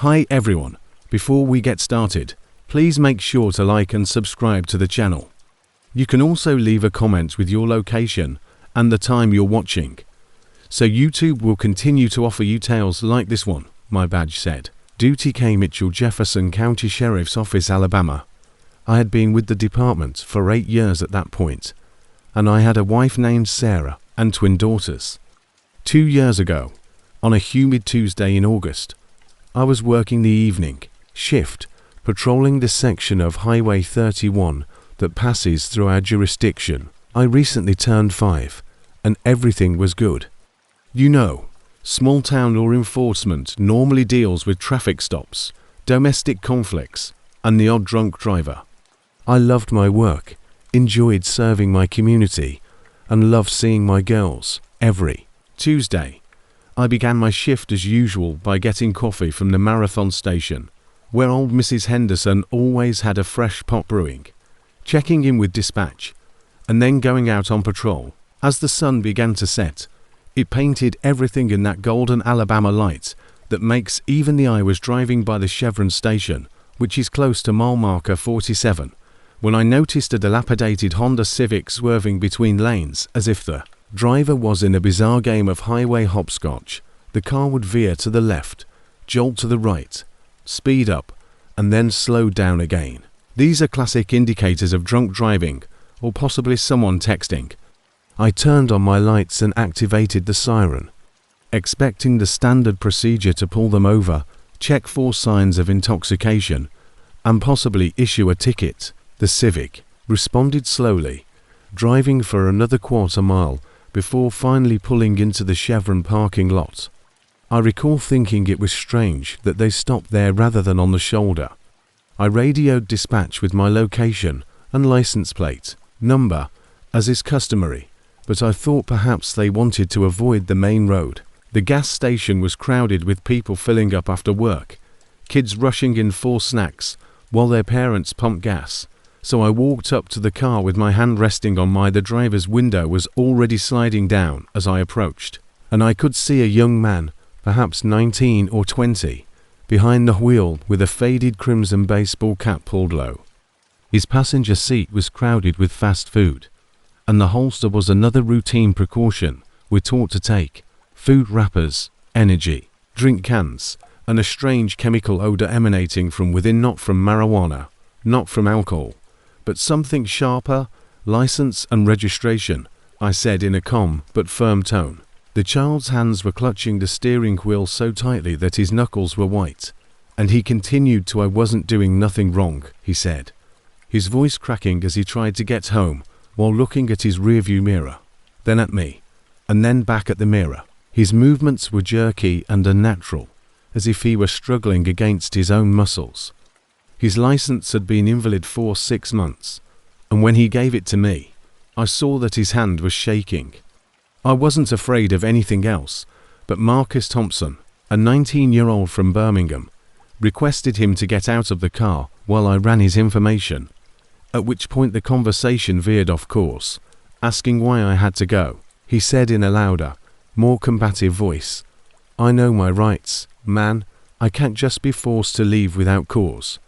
Hi everyone, before we get started, please make sure to like and subscribe to the channel. You can also leave a comment with your location and the time you're watching, so YouTube will continue to offer you tales like this one, my badge said. Duty K. Mitchell, Jefferson County Sheriff's Office, Alabama. I had been with the department for 8 years at that point, and I had a wife named Sarah and twin daughters. 2 years ago, on a humid Tuesday in August, I was working the evening shift, patrolling the section of Highway 31 that passes through our jurisdiction. I recently turned 5, and everything was good. You know, small town law enforcement normally deals with traffic stops, domestic conflicts, and the odd drunk driver. I loved my work, enjoyed serving my community, and loved seeing my girls every Tuesday. I began my shift as usual by getting coffee from the Marathon station, where old Mrs. Henderson always had a fresh pot brewing, checking in with dispatch, and then going out on patrol. As the sun began to set, it painted everything in that golden Alabama light that makes even the eye. Was driving by the Chevron station, which is close to mile marker 47, when I noticed a dilapidated Honda Civic swerving between lanes as if the driver was in a bizarre game of highway hopscotch. The car would veer to the left, jolt to the right, speed up, and then slow down again. These are classic indicators of drunk driving, or possibly someone texting. I turned on my lights and activated the siren, expecting the standard procedure to pull them over, check for signs of intoxication, and possibly issue a ticket. The Civic responded slowly, driving for another quarter mile before finally pulling into the Chevron parking lot. I recall thinking it was strange that they stopped there rather than on the shoulder. I radioed dispatch with my location and license plate number, as is customary, but I thought perhaps they wanted to avoid the main road. The gas station was crowded with people filling up after work, kids rushing in for snacks while their parents pumped gas. So I walked up to the car with my hand resting on the driver's window was already sliding down as I approached, and I could see a young man, perhaps 19 or 20, behind the wheel with a faded crimson baseball cap pulled low. His passenger seat was crowded with fast food, and the holster was another routine precaution we're taught to take: food wrappers, energy, drink cans, and a strange chemical odor emanating from within, not from marijuana, not from alcohol, but something sharper. License and registration, I said in a calm but firm tone. The child's hands were clutching the steering wheel so tightly that his knuckles were white, and he continued to. I wasn't doing nothing wrong, he said, his voice cracking as he tried to get home while looking at his rearview mirror, then at me, and then back at the mirror. His movements were jerky and unnatural, as if he were struggling against his own muscles. His license had been invalid for 6 months, and when he gave it to me, I saw that his hand was shaking. I wasn't afraid of anything else, but Marcus Thompson, a 19-year-old from Birmingham, requested him to get out of the car while I ran his information, at which point the conversation veered off course, asking why I had to go. He said in a louder, more combative voice, "I know my rights, man. I can't just be forced to leave without cause."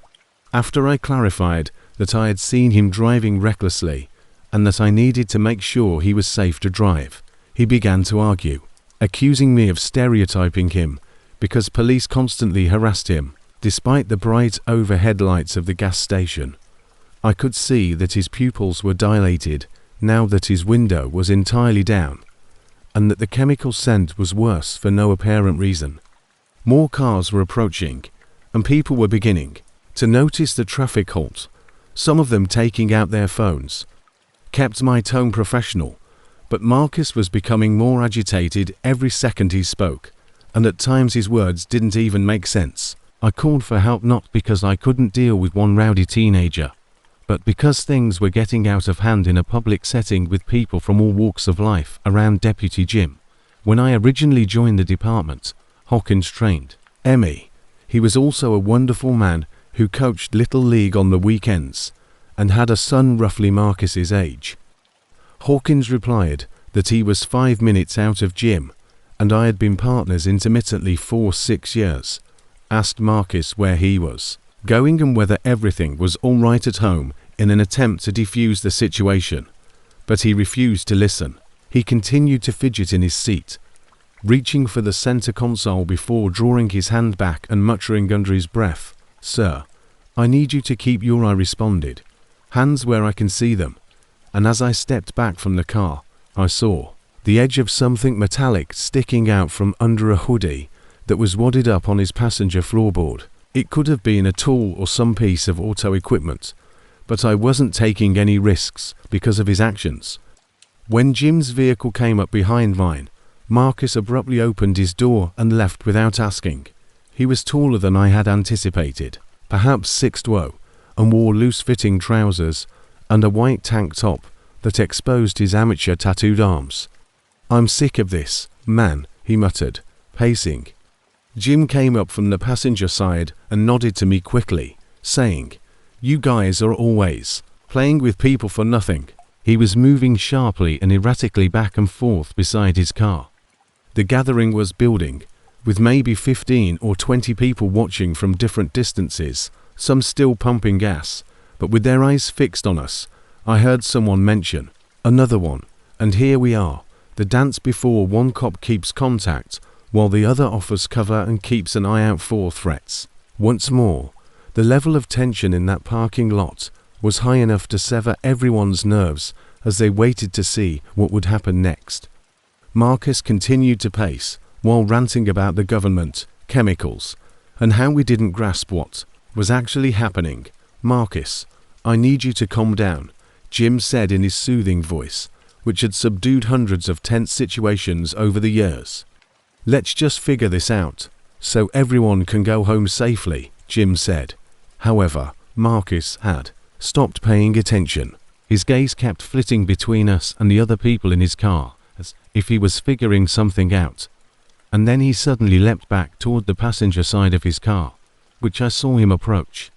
After I clarified that I had seen him driving recklessly and that I needed to make sure he was safe to drive, he began to argue, accusing me of stereotyping him because police constantly harassed him. Despite the bright overhead lights of the gas station, I could see that his pupils were dilated now that his window was entirely down, and that the chemical scent was worse for no apparent reason. More cars were approaching, and people were beginning to notice the traffic halt, some of them taking out their phones. Kept my tone professional, but Marcus was becoming more agitated every second he spoke, and at times his words didn't even make sense. I called for help not because I couldn't deal with one rowdy teenager, but because things were getting out of hand in a public setting with people from all walks of life around Deputy Jim. When I originally joined the department, Hawkins trained Emmy. He was also a wonderful man who coached Little League on the weekends and had a son roughly Marcus's age. Hawkins replied that he was 5 minutes out of gym, and I had been partners intermittently for 6 years, asked Marcus where he was going and whether everything was all right at home in an attempt to defuse the situation. But he refused to listen. He continued to fidget in his seat, reaching for the center console before drawing his hand back and muttering under his breath, "Sir, I need you to keep your," I responded, "hands where I can see them." And as I stepped back from the car, I saw the edge of something metallic sticking out from under a hoodie that was wadded up on his passenger floorboard. It could have been a tool or some piece of auto equipment, but I wasn't taking any risks because of his actions. When Jim's vehicle came up behind mine, Marcus abruptly opened his door and left without asking. He was taller than I had anticipated, perhaps 6'2", and wore loose-fitting trousers and a white tank top that exposed his amateur tattooed arms. "I'm sick of this, man," he muttered, pacing. Jim came up from the passenger side and nodded to me quickly, saying, "You guys are always playing with people for nothing." He was moving sharply and erratically back and forth beside his car. The gathering was building, with maybe 15 or 20 people watching from different distances, some still pumping gas, but with their eyes fixed on us. I heard someone mention, "Another one," and here we are, the dance before one cop keeps contact while the other offers cover and keeps an eye out for threats. Once more, the level of tension in that parking lot was high enough to sever everyone's nerves as they waited to see what would happen next. Marcus continued to pace while ranting about the government, chemicals, and how we didn't grasp what was actually happening. "Marcus, I need you to calm down," Jim said in his soothing voice, which had subdued hundreds of tense situations over the years. "Let's just figure this out, so everyone can go home safely," Jim said. However, Marcus had stopped paying attention. His gaze kept flitting between us and the other people in his car, as if he was figuring something out. And then he suddenly leapt back toward the passenger side of his car, which I saw him approach.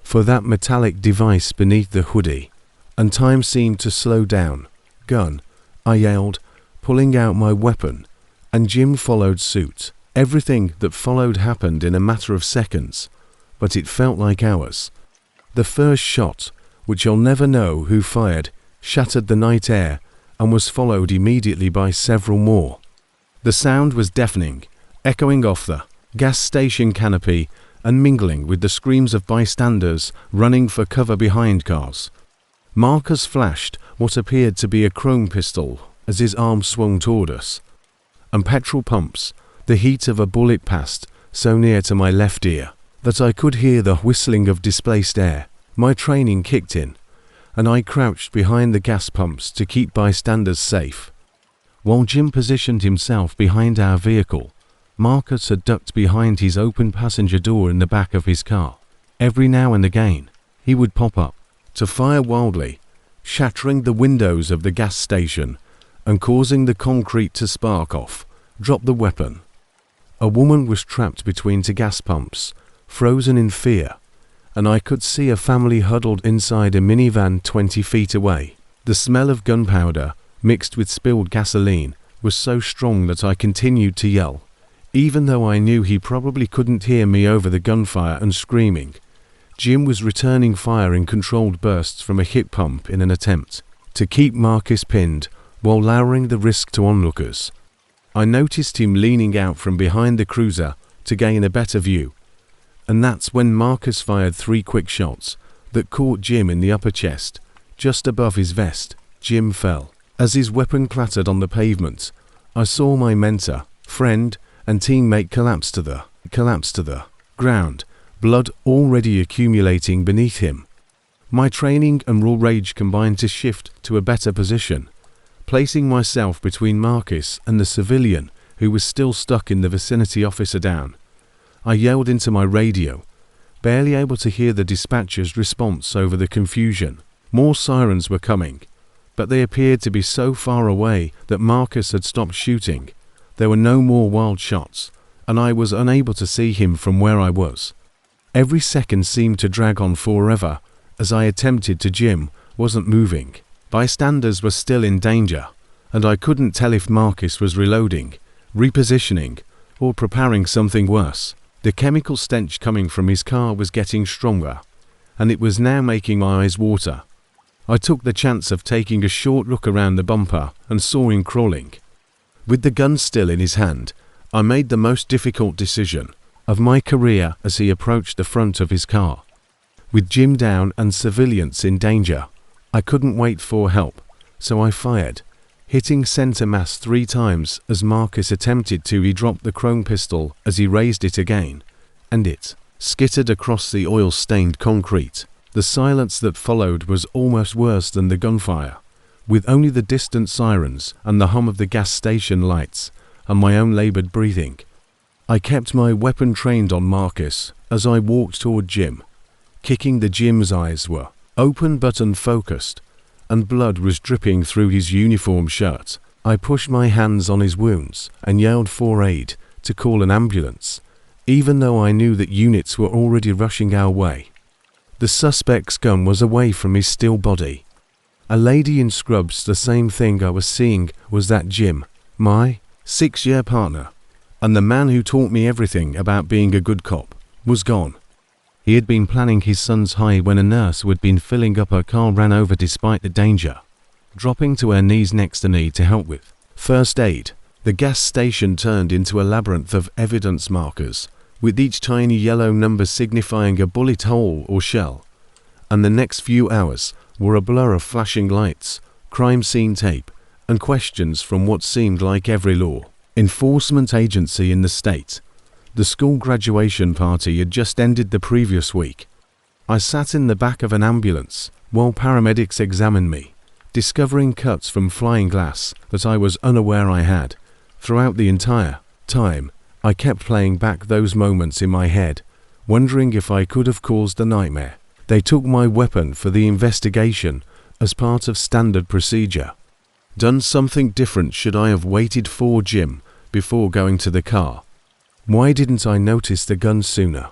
For that metallic device beneath the hoodie, and time seemed to slow down. "Gun," I yelled, pulling out my weapon, and Jim followed suit. Everything that followed happened in a matter of seconds, but it felt like hours. The first shot, which I'll never know who fired, shattered the night air and was followed immediately by several more. The sound was deafening, echoing off the gas station canopy and mingling with the screams of bystanders running for cover behind cars. Marcus flashed what appeared to be a chrome pistol as his arm swung toward us. And petrol pumps, the heat of a bullet passed so near to my left ear that I could hear the whistling of displaced air. My training kicked in, and I crouched behind the gas pumps to keep bystanders safe. While Jim positioned himself behind our vehicle, Marcus had ducked behind his open passenger door in the back of his car. Every now and again, he would pop up to fire wildly, shattering the windows of the gas station and causing the concrete to spark off. Drop the weapon. A woman was trapped between two gas pumps, frozen in fear, and I could see a family huddled inside a minivan 20 feet away. The smell of gunpowder, mixed with spilled gasoline, was so strong that I continued to yell, even though I knew he probably couldn't hear me over the gunfire and screaming. Jim was returning fire in controlled bursts from a hip pump in an attempt to keep Marcus pinned while lowering the risk to onlookers. I noticed him leaning out from behind the cruiser to gain a better view, and that's when Marcus fired 3 quick shots that caught Jim in the upper chest, just above his vest. Jim fell. As his weapon clattered on the pavement, I saw my mentor, friend, and teammate collapse to the ground, blood already accumulating beneath him. My training and raw rage combined to shift to a better position, placing myself between Marcus and the civilian who was still stuck in the vicinity. "Officer down." I yelled into my radio, barely able to hear the dispatcher's response over the confusion. More sirens were coming, but they appeared to be so far away that Marcus had stopped shooting. There were no more wild shots, and I was unable to see him from where I was. Every second seemed to drag on forever as I attempted to. Jim wasn't moving. Bystanders were still in danger, and I couldn't tell if Marcus was reloading, repositioning, or preparing something worse. The chemical stench coming from his car was getting stronger, and it was now making my eyes water. I took the chance of taking a short look around the bumper and saw him crawling. With the gun still in his hand, I made the most difficult decision of my career as he approached the front of his car. With Jim down and civilians in danger, I couldn't wait for help, so I fired, hitting center mass 3 times as Marcus attempted to. He dropped the chrome pistol as he raised it again, and it skittered across the oil-stained concrete. The silence that followed was almost worse than the gunfire, with only the distant sirens and the hum of the gas station lights and my own labored breathing. I kept my weapon trained on Marcus as I walked toward Jim, kicking. Jim's eyes were open but unfocused, and blood was dripping through his uniform shirt. I pushed my hands on his wounds and yelled for aid to call an ambulance, even though I knew that units were already rushing our way. The suspect's gun was away from his still body. A lady in scrubs. The same thing I was seeing was that Jim, my 6-year partner, and the man who taught me everything about being a good cop, was gone. He had been planning his son's high when a nurse who had been filling up her car ran over despite the danger, dropping to her knees next to me to help with first aid. The gas station turned into a labyrinth of evidence markers, with each tiny yellow number signifying a bullet hole or shell, and the next few hours were a blur of flashing lights, crime scene tape, and questions from what seemed like every law enforcement agency in the state. The school graduation party had just ended the previous week. I sat in the back of an ambulance while paramedics examined me, discovering cuts from flying glass that I was unaware I had. Throughout the entire time, I kept playing back those moments in my head, wondering if I could have caused the nightmare. They took my weapon for the investigation as part of standard procedure. Done something different. Should I have waited for Jim before going to the car? Why didn't I notice the gun sooner?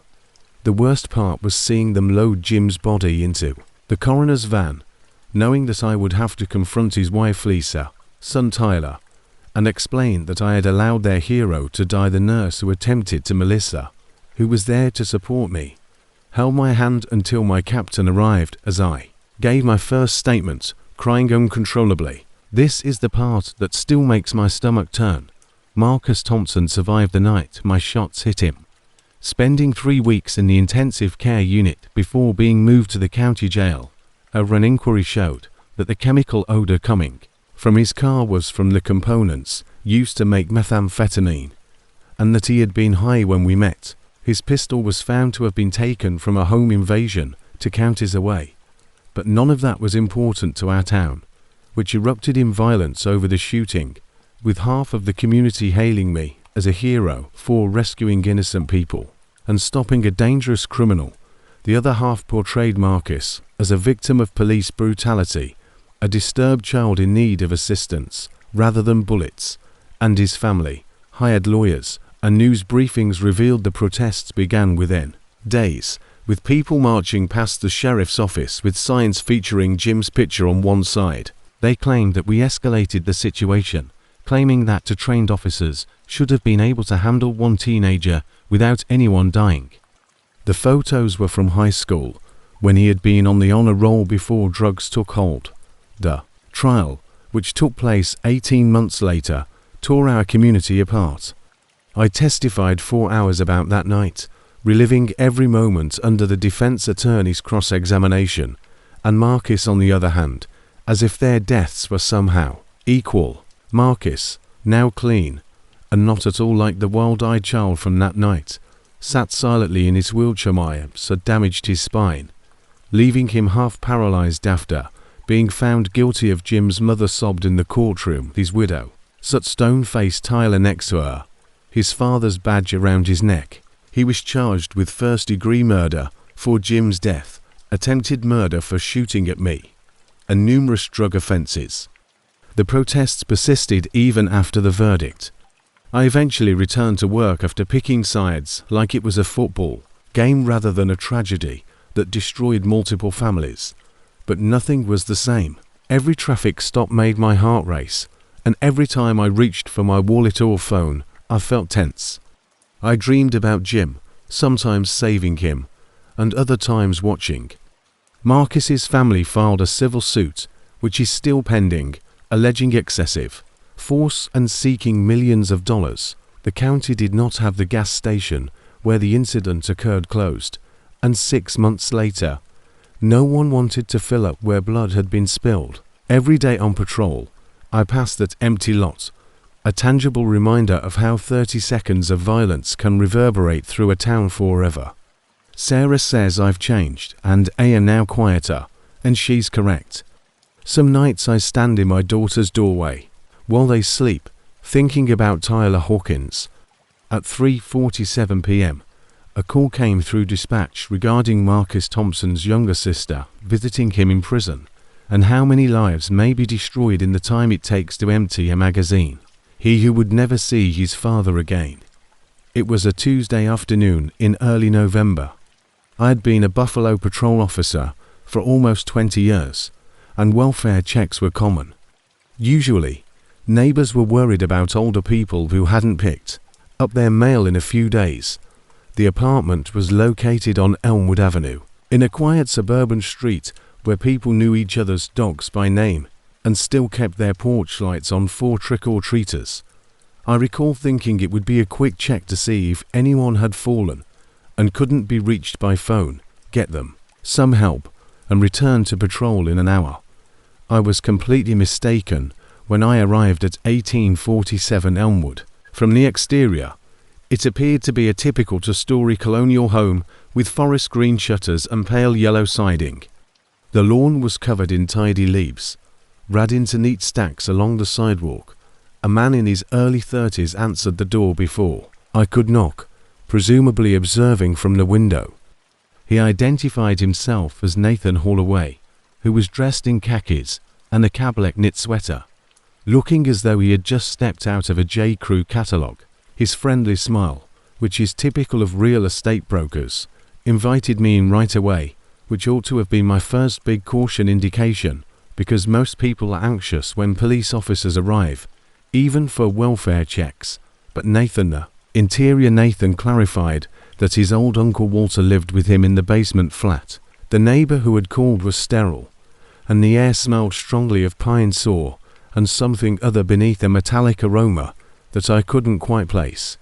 The worst part was seeing them load Jim's body into the coroner's van, knowing that I would have to confront his wife Lisa, son Tyler, and explain that I had allowed their hero to die. The nurse who attempted to Melissa, who was there to support me, held my hand until my captain arrived as I gave my first statement, crying uncontrollably. This is the part that still makes my stomach turn. Marcus Thompson survived the night my shots hit him, spending 3 weeks in the intensive care unit before being moved to the county jail. An inquiry showed that the chemical odor coming from his car was from the components used to make methamphetamine, and that he had been high when we met. His pistol was found to have been taken from a home invasion 2 counties away, but none of that was important to our town, which erupted in violence over the shooting, with half of the community hailing me as a hero for rescuing innocent people and stopping a dangerous criminal. The other half portrayed Marcus as a victim of police brutality, a disturbed child in need of assistance rather than bullets, and his family hired lawyers, and news briefings revealed the protests began within days, with people marching past the sheriff's office with signs featuring Jim's picture on one side. They claimed that we escalated the situation, claiming that trained officers should have been able to handle one teenager without anyone dying. The photos were from high school, when he had been on the honor roll before drugs took hold. The trial, which took place 18 months later, tore our community apart. I testified 4 hours about that night, reliving every moment under the defense attorney's cross-examination, and Marcus on the other hand, as if their deaths were somehow equal. Marcus, now clean, and not at all like the wild-eyed child from that night, sat silently in his wheelchair. My abs had damaged his spine, leaving him half paralyzed after being found guilty of. Jim's mother sobbed in the courtroom, his widow sat stone-faced Tyler next to her, his father's badge around his neck. He was charged with first-degree murder for Jim's death, attempted murder for shooting at me, and numerous drug offenses. The protests persisted even after the verdict. I eventually returned to work after picking sides like it was a football game rather than a tragedy that destroyed multiple families. But nothing was the same. Every traffic stop made my heart race, and every time I reached for my wallet or phone, I felt tense. I dreamed about Jim, sometimes saving him, and other times watching. Marcus's family filed a civil suit, which is still pending, alleging excessive force and seeking millions of dollars. The county did not have the gas station where the incident occurred closed, and 6 months later, no one wanted to fill up where blood had been spilled. Every day on patrol, I passed that empty lot, a tangible reminder of how 30 seconds of violence can reverberate through a town forever. Sarah says I've changed and am now quieter, and she's correct. Some nights I stand in my daughter's doorway, while they sleep, thinking about Tyler Hawkins. At 3:47 p.m., a call came through dispatch regarding Marcus Thompson's younger sister visiting him in prison, and how many lives may be destroyed in the time it takes to empty a magazine. He who would never see his father again. It was a Tuesday afternoon in early November. I had been a Buffalo patrol officer for almost 20 years, and welfare checks were common. Usually, neighbors were worried about older people who hadn't picked up their mail in a few days. The apartment was located on Elmwood Avenue, in a quiet suburban street where people knew each other's dogs by name and still kept their porch lights on for trick-or-treaters. I recall thinking it would be a quick check to see if anyone had fallen and couldn't be reached by phone, get them some help, and return to patrol in an hour. I was completely mistaken when I arrived at 1847 Elmwood. From the exterior, it appeared to be a typical two-story colonial home with forest green shutters and pale yellow siding. The lawn was covered in tidy leaves, rad into neat stacks along the sidewalk. A man in his early 30s answered the door before I could knock, presumably observing from the window. He identified himself as Nathan Holloway, who was dressed in khakis and a Cablec knit sweater, looking as though he had just stepped out of a J. Crew catalogue. His friendly smile, which is typical of real estate brokers, invited me in right away, which ought to have been my first big caution indication, because most people are anxious when police officers arrive, even for welfare checks. But Interior Nathan clarified that his old Uncle Walter lived with him in the basement flat. The neighbor who had called was sterile, and the air smelled strongly of pine saw and something other beneath a metallic aroma that I couldn't quite place.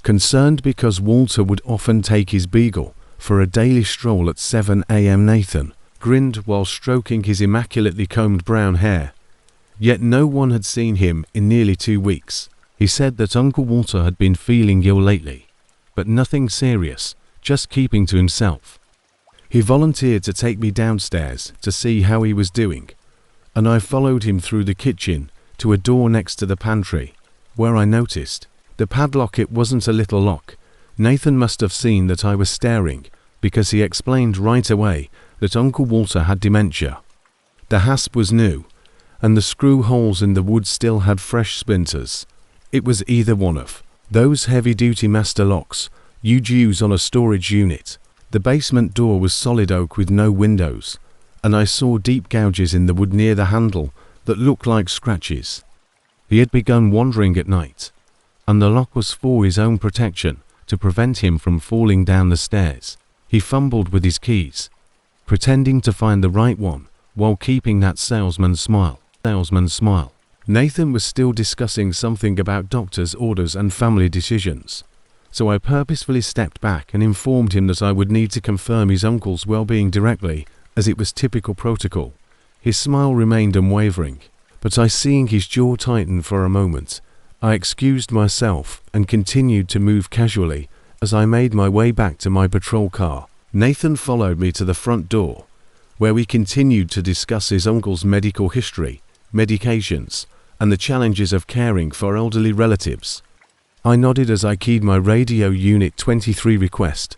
Concerned because Walter would often take his beagle for a daily stroll at 7 a.m. Nathan grinned while stroking his immaculately combed brown hair. Yet no one had seen him in nearly 2 weeks. He said that Uncle Walter had been feeling ill lately, but nothing serious, just keeping to himself. He volunteered to take me downstairs to see how he was doing, and I followed him through the kitchen to a door next to the pantry, where I noticed the padlock. It wasn't a little lock. Nathan must have seen that I was staring, because he explained right away that Uncle Walter had dementia. The hasp was new, and the screw holes in the wood still had fresh splinters. It was either one of those heavy-duty master locks you'd use on a storage unit. The basement door was solid oak with no windows, and I saw deep gouges in the wood near the handle that looked like scratches. He had begun wandering at night, and the lock was for his own protection, to prevent him from falling down the stairs. He fumbled with his keys, pretending to find the right one, while keeping that salesman's smile. Nathan was still discussing something about doctor's orders and family decisions, so I purposefully stepped back and informed him that I would need to confirm his uncle's well-being directly, as it was typical protocol. His smile remained unwavering, but seeing his jaw tighten for a moment, I excused myself and continued to move casually as I made my way back to my patrol car. Nathan followed me to the front door, where we continued to discuss his uncle's medical history, medications, and the challenges of caring for elderly relatives. I nodded as I keyed my Radio Unit 23 request.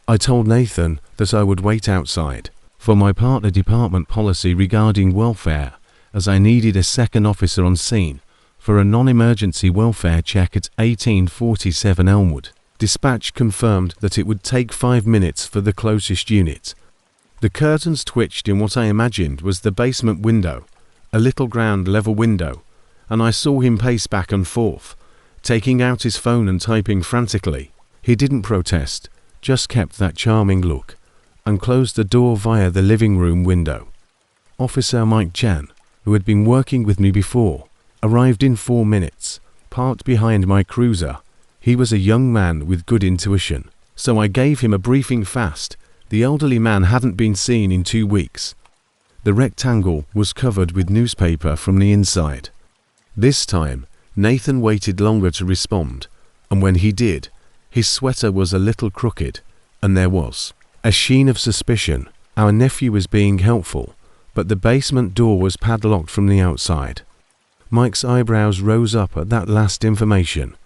I told Nathan that I would wait outside for my partner department policy regarding welfare, as I needed a second officer on scene for a non-emergency welfare check at 1847 Elmwood. Dispatch confirmed that it would take 5 minutes for the closest unit. The curtains twitched in what I imagined was the basement window, a little ground-level window, and I saw him pace back and forth, taking out his phone and typing frantically. He didn't protest, just kept that charming look and closed the door via the living room window. Officer Mike Chan, who had been working with me before, arrived in 4 minutes, parked behind my cruiser. He was a young man with good intuition, so I gave him a briefing fast. The elderly man hadn't been seen in 2 weeks. The rectangle was covered with newspaper from the inside. This time, Nathan waited longer to respond, and when he did, his sweater was a little crooked, and there was a sheen of suspicion. Our nephew was being helpful, but the basement door was padlocked from the outside. Mike's eyebrows rose up at that last information.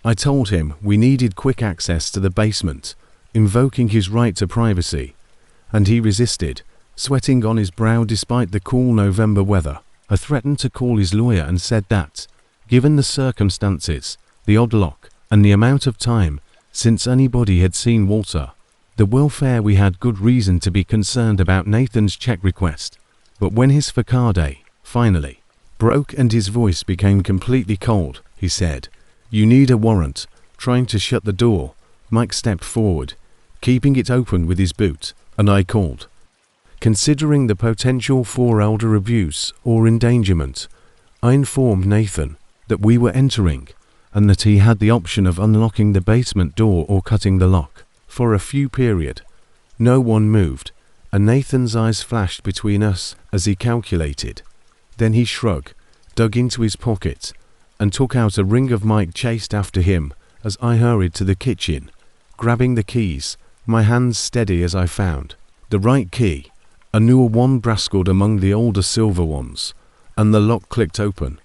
I told him we needed quick access to the basement, invoking his right to privacy, and he resisted, sweating on his brow despite the cool November weather. I threatened to call his lawyer and said that, given the circumstances, the odd lock, and the amount of time since anybody had seen Walter, the welfare, we had good reason to be concerned about Nathan's check request. But when his facade finally broke and his voice became completely cold, he said, "You need a warrant." Trying to shut the door, Mike stepped forward, keeping it open with his boot, and I called. Considering the potential for elder abuse or endangerment, I informed Nathan that we were entering and that he had the option of unlocking the basement door or cutting the lock. For a few period, no one moved, and Nathan's eyes flashed between us as he calculated. Then he shrugged, dug into his pocket, and took out a ring. Of Mike chased after him as I hurried to the kitchen, grabbing the keys, my hands steady as I found the right key. A newer one braskled among the older silver ones, and the lock clicked open.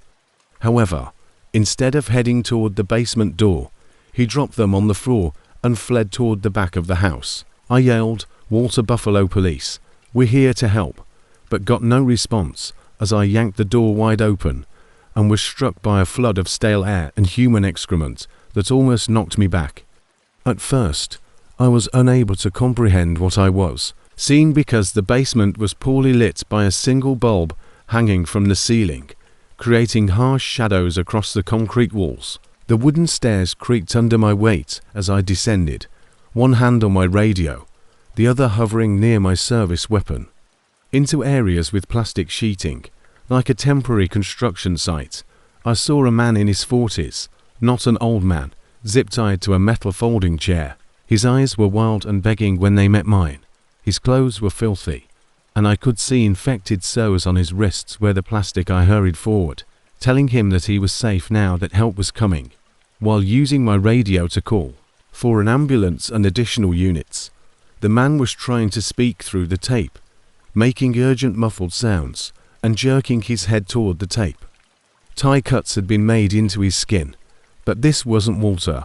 However, instead of heading toward the basement door, he dropped them on the floor and fled toward the back of the house. I yelled, "Walter, Buffalo Police, we're here to help," but got no response as I yanked the door wide open and was struck by a flood of stale air and human excrement that almost knocked me back. At first, I was unable to comprehend what I was seeing because the basement was poorly lit by a single bulb hanging from the ceiling, creating harsh shadows across the concrete walls. The wooden stairs creaked under my weight as I descended, one hand on my radio, the other hovering near my service weapon, into areas with plastic sheeting, like a temporary construction site. I saw a man in his 40s, not an old man, zip-tied to a metal folding chair. His eyes were wild and begging when they met mine. His clothes were filthy, and I could see infected sores on his wrists where the plastic. I hurried forward, telling him that he was safe now that help was coming, while using my radio to call for an ambulance and additional units. The man was trying to speak through the tape, making urgent muffled sounds and jerking his head toward the tape. Tie cuts had been made into his skin, but this wasn't Walter.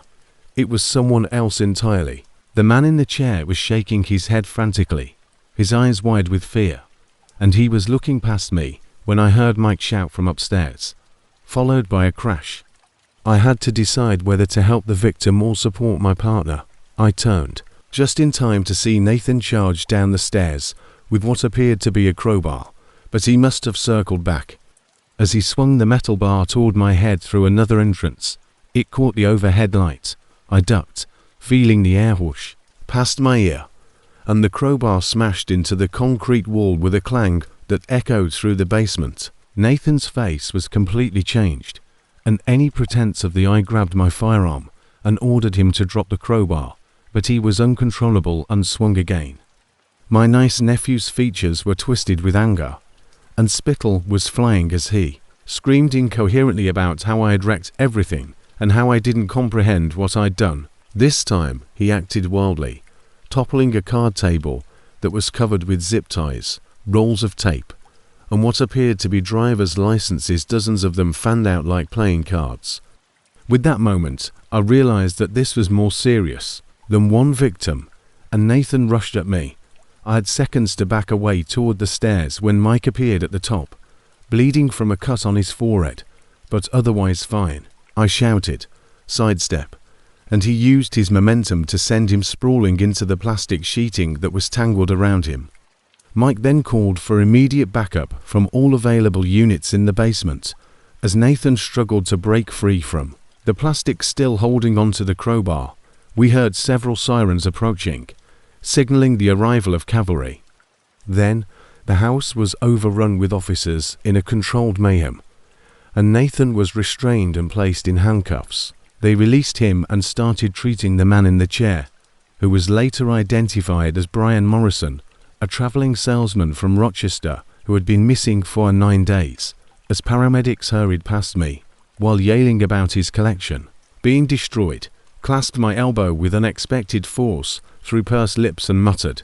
It was someone else entirely. The man in the chair was shaking his head frantically, his eyes wide with fear, and he was looking past me when I heard Mike shout from upstairs, followed by a crash. I had to decide whether to help the victim or support my partner. I turned, just in time to see Nathan charge down the stairs with what appeared to be a crowbar, but he must have circled back. As he swung the metal bar toward my head through another entrance, it caught the overhead light. I ducked, feeling the air whoosh past my ear, and the crowbar smashed into the concrete wall with a clang that echoed through the basement. Nathan's face was completely changed, and any pretense of the I grabbed my firearm and ordered him to drop the crowbar, but he was uncontrollable and swung again. My nice nephew's features were twisted with anger, and spittle was flying as he screamed incoherently about how I had wrecked everything and how I didn't comprehend what I'd done. This time he acted wildly, toppling a card table that was covered with zip ties, rolls of tape, and what appeared to be driver's licenses, dozens of them fanned out like playing cards. With that moment, I realized that this was more serious than one victim, and Nathan rushed at me. I had seconds to back away toward the stairs when Mike appeared at the top, bleeding from a cut on his forehead, but otherwise fine. I shouted, "Sidestep," and he used his momentum to send him sprawling into the plastic sheeting that was tangled around him. Mike then called for immediate backup from all available units in the basement, as Nathan struggled to break free from the plastic still holding onto the crowbar. We heard several sirens approaching, signaling the arrival of cavalry. Then, the house was overrun with officers in a controlled mayhem, and Nathan was restrained and placed in handcuffs. They released him and started treating the man in the chair, who was later identified as Brian Morrison, a traveling salesman from Rochester who had been missing for 9 days, as paramedics hurried past me, while yelling about his collection being destroyed, clasped my elbow with unexpected force through pursed lips and muttered,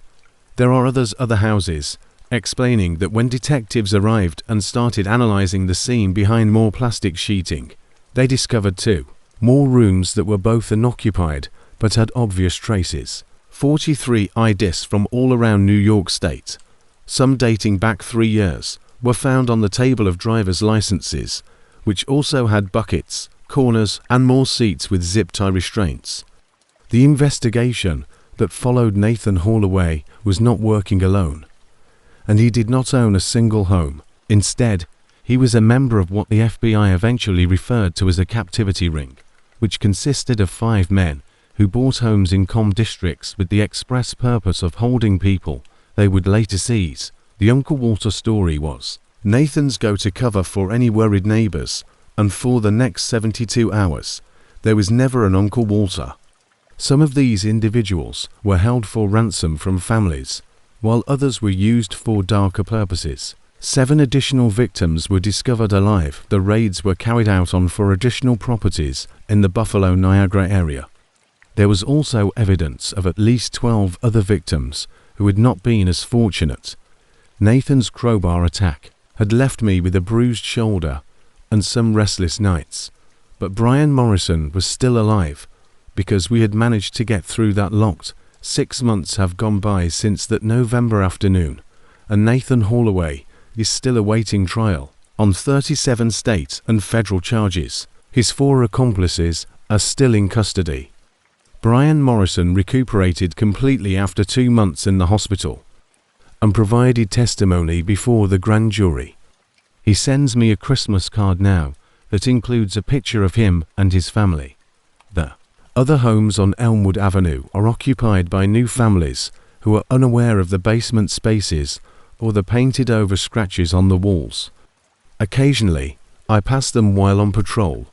"There are other houses," explaining that when detectives arrived and started analyzing the scene behind more plastic sheeting, they discovered 2 more rooms that were both unoccupied but had obvious traces. 43 IDs from all around New York State, some dating back 3 years, were found on the table of driver's licenses, which also had buckets, corners, and more seats with zip tie restraints. The investigation that followed Nathan Holloway was not working alone, and he did not own a single home. Instead, he was a member of what the FBI eventually referred to as a captivity ring, which consisted of 5 men who bought homes in comm districts with the express purpose of holding people they would later seize. The Uncle Walter story was Nathan's go-to cover for any worried neighbors, and for the next 72 hours, there was never an Uncle Walter. Some of these individuals were held for ransom from families, while others were used for darker purposes. 7 additional victims were discovered alive. The raids were carried out on 4 additional properties in the Buffalo, Niagara area. There was also evidence of at least 12 other victims who had not been as fortunate. Nathan's crowbar attack had left me with a bruised shoulder and some restless nights, but Brian Morrison was still alive because we had managed to get through that locked. 6 months have gone by since that November afternoon, and Nathan Holloway is still awaiting trial on 37 state and federal charges. His 4 accomplices are still in custody. Brian Morrison recuperated completely after 2 months in the hospital and provided testimony before the grand jury. He sends me a Christmas card now that includes a picture of him and his family. The other homes on Elmwood Avenue are occupied by new families who are unaware of the basement spaces or the painted-over scratches on the walls. Occasionally, I pass them while on patrol.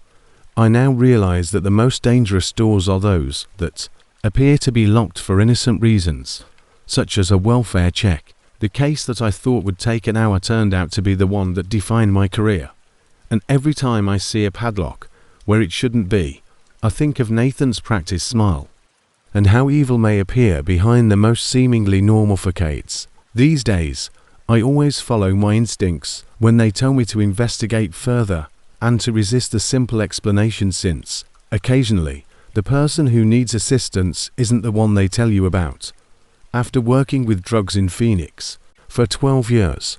I now realize that the most dangerous doors are those that appear to be locked for innocent reasons, such as a welfare check. The case that I thought would take an hour turned out to be the one that defined my career. And every time I see a padlock where it shouldn't be, I think of Nathan's practiced smile, and how evil may appear behind the most seemingly normal facades. These days, I always follow my instincts when they tell me to investigate further and to resist a simple explanation, since, occasionally, the person who needs assistance isn't the one they tell you about. After working with drugs in Phoenix for 12 years,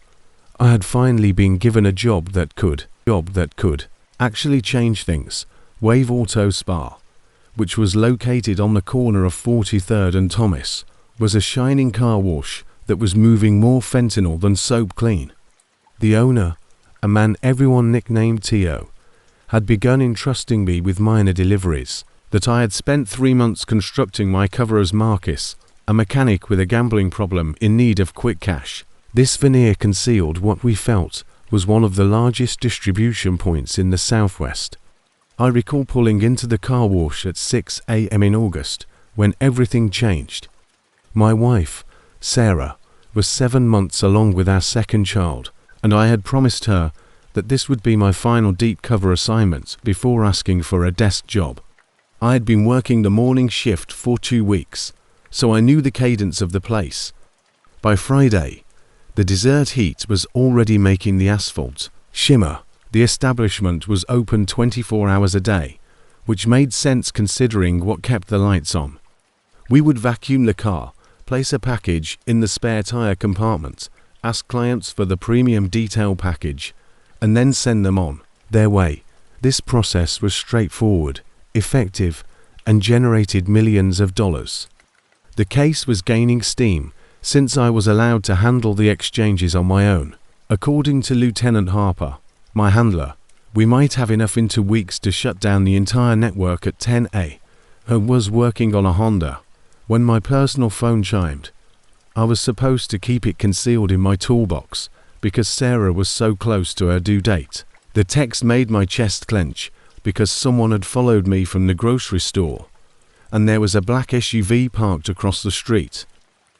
I had finally been given a job that could actually change things. Wave Auto Spa, which was located on the corner of 43rd and Thomas, was a shining car wash that was moving more fentanyl than soap clean. The owner, a man everyone nicknamed Tio, had begun entrusting me with minor deliveries. That I had spent 3 months constructing my cover as Marcus, a mechanic with a gambling problem in need of quick cash. This veneer concealed what we felt was one of the largest distribution points in the Southwest. I recall pulling into the car wash at 6 a.m. in August, when everything changed. My wife, Sarah, was 7 months along with our second child, and I had promised her that this would be my final deep cover assignment before asking for a desk job. I had been working the morning shift for 2 weeks, so I knew the cadence of the place. By Friday, the desert heat was already making the asphalt shimmer. The establishment was open 24 hours a day, which made sense considering what kept the lights on. We would vacuum the car, place a package in the spare tire compartment, ask clients for the premium detail package, and then send them on their way. This process was straightforward, effective, and generated millions of dollars. The case was gaining steam since I was allowed to handle the exchanges on my own. According to Lieutenant Harper, my handler, we might have enough into weeks to shut down the entire network at 10 a. I was working on a Honda when my personal phone chimed. I was supposed to keep it concealed in my toolbox because Sarah was so close to her due date. The text made my chest clench because someone had followed me from the grocery store, and there was a black SUV parked across the street.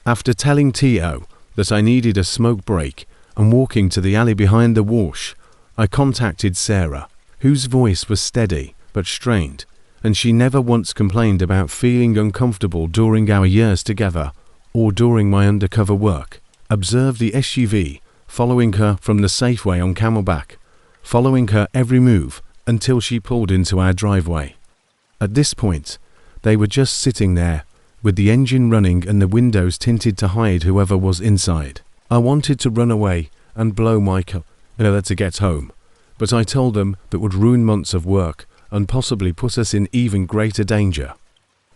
After telling T.O. that I needed a smoke break and walking to the alley behind the wash, I contacted Sarah, whose voice was steady but strained, and she never once complained about feeling uncomfortable during our years together or during my undercover work. Observed the SUV following her from the Safeway on Camelback, following her every move until she pulled into our driveway. At this point, they were just sitting there, with the engine running and the windows tinted to hide whoever was inside. I wanted to run away and blow my to get home, but I told them that would ruin months of work and possibly put us in even greater danger.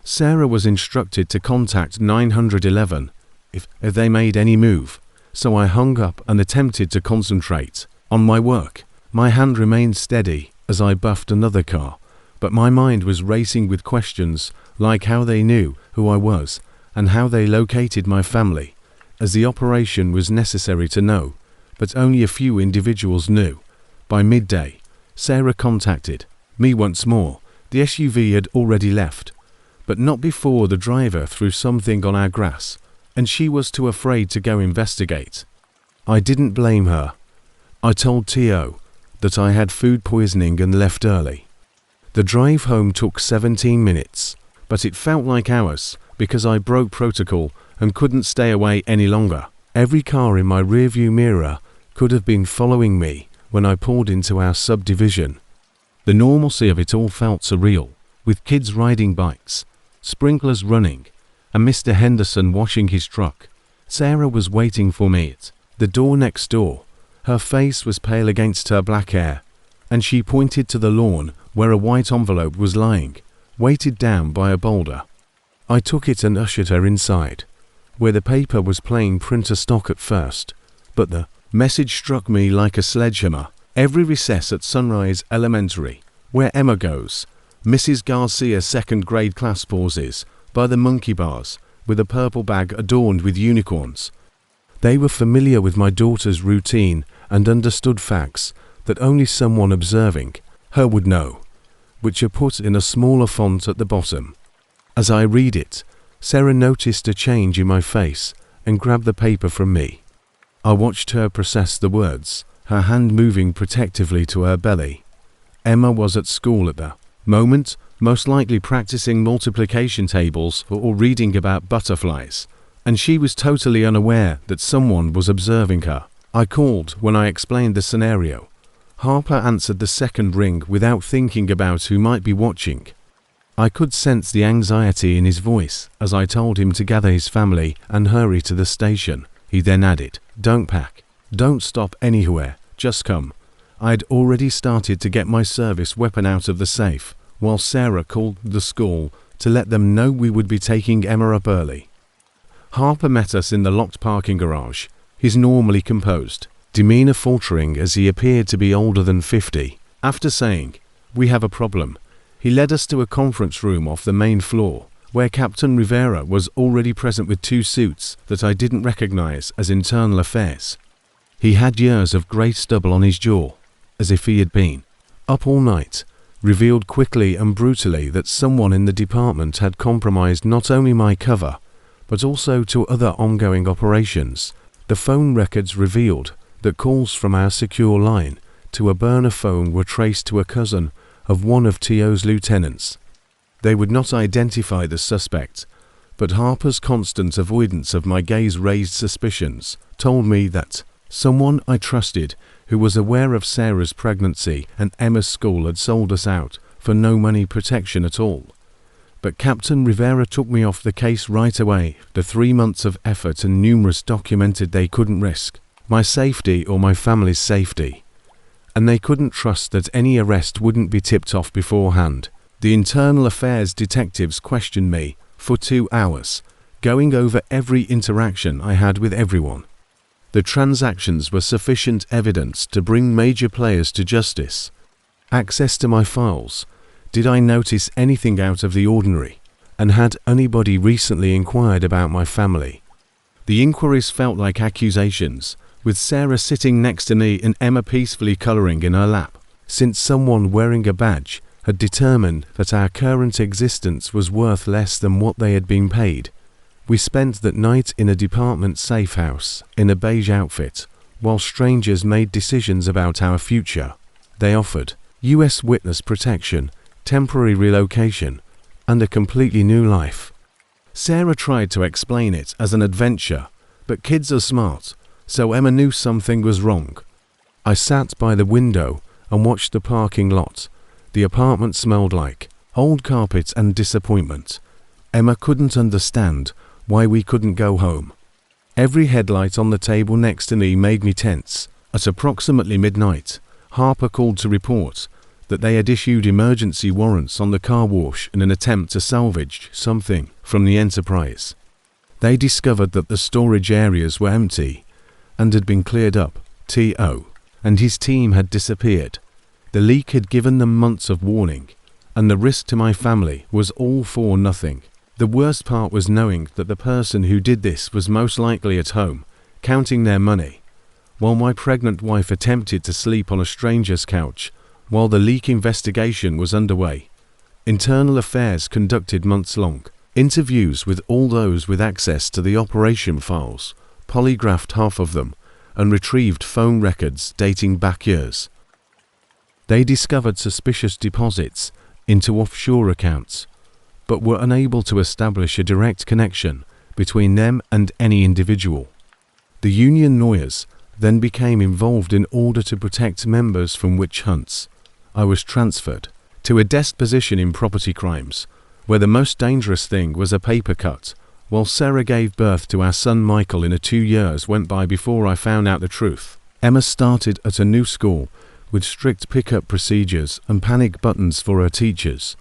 Sarah was instructed to contact 911 if they made any move, so I hung up and attempted to concentrate on my work. My hand remained steady as I buffed another car, but my mind was racing with questions like how they knew who I was and how they located my family, as the operation was necessary to know, but only a few individuals knew. By midday, Sarah contacted me once more. The SUV had already left, but not before the driver threw something on our grass, and she was too afraid to go investigate. I didn't blame her. I told T.O. that I had food poisoning and left early. The drive home took 17 minutes, but it felt like hours because I broke protocol and couldn't stay away any longer. Every car in my rearview mirror could have been following me when I pulled into our subdivision. The normalcy of it all felt surreal, with kids riding bikes, sprinklers running, and Mr. Henderson washing his truck. Sarah was waiting for me at the door next door. Her face was pale against her black hair, and she pointed to the lawn where a white envelope was lying, weighted down by a boulder. I took it and ushered her inside, where the paper was plain printer stock at first, but the message struck me like a sledgehammer. Every recess at Sunrise Elementary, where Emma goes, Mrs. Garcia's second grade class pauses by the monkey bars with a purple bag adorned with unicorns. They were familiar with my daughter's routine and understood facts that only someone observing her would know, which are put in a smaller font at the bottom. As I read it, Sarah noticed a change in my face and grabbed the paper from me. I watched her process the words, her hand moving protectively to her belly. Emma was at school at the moment, most likely practicing multiplication tables or reading about butterflies, and she was totally unaware that someone was observing her. I called when I explained the scenario. Harper answered the second ring without thinking about who might be watching. I could sense the anxiety in his voice as I told him to gather his family and hurry to the station. He then added, "Don't pack. Don't stop anywhere. Just come." I'd already started to get my service weapon out of the safe, while Sarah called the school to let them know we would be taking Emma up early. Harper met us in the locked parking garage, his normally composed demeanor faltering as he appeared to be older than 50. After saying, "We have a problem," he led us to a conference room off the main floor, where Captain Rivera was already present with 2 suits that I didn't recognize as internal affairs. He had years of grey stubble on his jaw, as if he had been up all night, revealed quickly and brutally that someone in the department had compromised not only my cover, but also to other ongoing operations. The phone records revealed that calls from our secure line to a burner phone were traced to a cousin of one of T.O.'s lieutenants. They would not identify the suspect, but Harper's constant avoidance of my gaze raised suspicions, told me that someone I trusted who was aware of Sarah's pregnancy and Emma's school had sold us out for no money protection at all. But Captain Rivera took me off the case right away. The 3 months of effort and numerous documented they couldn't risk my safety or my family's safety, and they couldn't trust that any arrest wouldn't be tipped off beforehand. The internal affairs detectives questioned me for 2 hours, going over every interaction I had with everyone. The transactions were sufficient evidence to bring major players to justice. Access to my files. Did I notice anything out of the ordinary? and had anybody recently inquired about my family. The inquiries felt like accusations, with Sarah sitting next to me and Emma peacefully colouring in her lap, since someone wearing a badge had determined that our current existence was worth less than what they had been paid. We spent that night in a department safe house in a beige outfit, while strangers made decisions about our future. They offered US witness protection, temporary relocation, and a completely new life. Sarah tried to explain it as an adventure, but kids are smart, so Emma knew something was wrong. I sat by the window and watched the parking lot. The apartment smelled like old carpet and disappointment. Emma couldn't understand why we couldn't go home. Every headlight on the table next to me made me tense. At approximately midnight, Harper called to report that they had issued emergency warrants on the car wash in an attempt to salvage something from the Enterprise. They discovered that the storage areas were empty and had been cleared up. T.O. and his team had disappeared. The leak had given them months of warning, and the risk to my family was all for nothing. The worst part was knowing that the person who did this was most likely at home, counting their money, while my pregnant wife attempted to sleep on a stranger's couch while the leak investigation was underway. Internal Affairs conducted months-long interviews with all those with access to the operation files, polygraphed half of them, and retrieved phone records dating back years. They discovered suspicious deposits into offshore accounts, but were unable to establish a direct connection between them and any individual. The union lawyers then became involved in order to protect members from witch hunts. I was transferred to a desk position in property crimes, where the most dangerous thing was a paper cut, while Sarah gave birth to our son Michael. In 2 years went by before I found out the truth. Emma started at a new school with strict pickup procedures and panic buttons for her teachers.